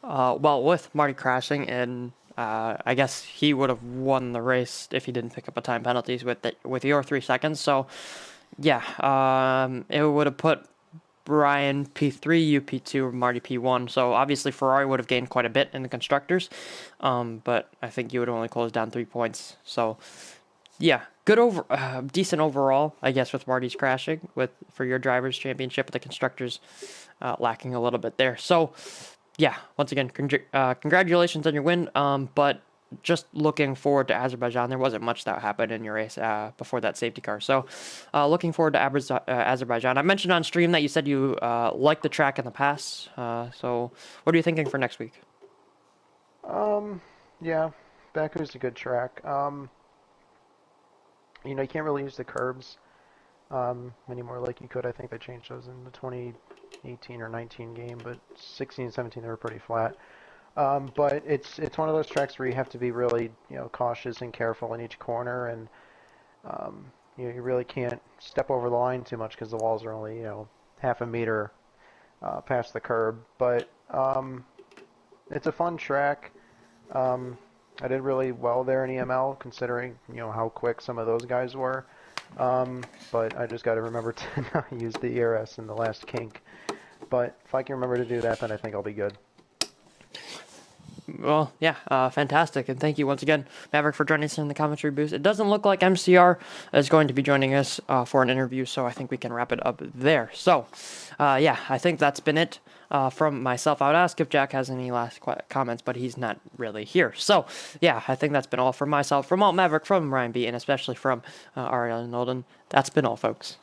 Well, with Marty crashing and I guess he would have won the race if he didn't pick up a time penalties with your 3 seconds. So, yeah, it would have put Brian P3, you P2, Marty P1. So obviously Ferrari would have gained quite a bit in the constructors, but I think you would only close down 3 points. So, yeah, decent overall, I guess, with Marty's crashing for your drivers' championship, with the constructors lacking a little bit there. So, yeah, once again, congratulations on your win. But just looking forward to Azerbaijan. There wasn't much that happened in your race before that safety car. So, looking forward to Azerbaijan. I mentioned on stream that you said you liked the track in the past. So, what are you thinking for next week? Yeah, Baku's a good track. You can't really use the curbs anymore like you could. I think they changed those in the 2018 or 19 game, but 16 and 17 they were pretty flat. But it's one of those tracks where you have to be really cautious and careful in each corner, and you really can't step over the line too much because the walls are only half a meter past the curb. But it's a fun track. I did really well there in EML, considering how quick some of those guys were. But I just got to remember to not use the ERS in the last kink. But if I can remember to do that, then I think I'll be good. Well, yeah, fantastic. And thank you once again, Maverick, for joining us in the commentary booth. It doesn't look like MCR is going to be joining us for an interview, so I think we can wrap it up there. So, yeah, I think that's been it from myself. I would ask if Jack has any last comments, but he's not really here. So, yeah, I think that's been all from myself, from Alt Maverick, from Ryan B, and especially from Ariel Nolden. That's been all, folks.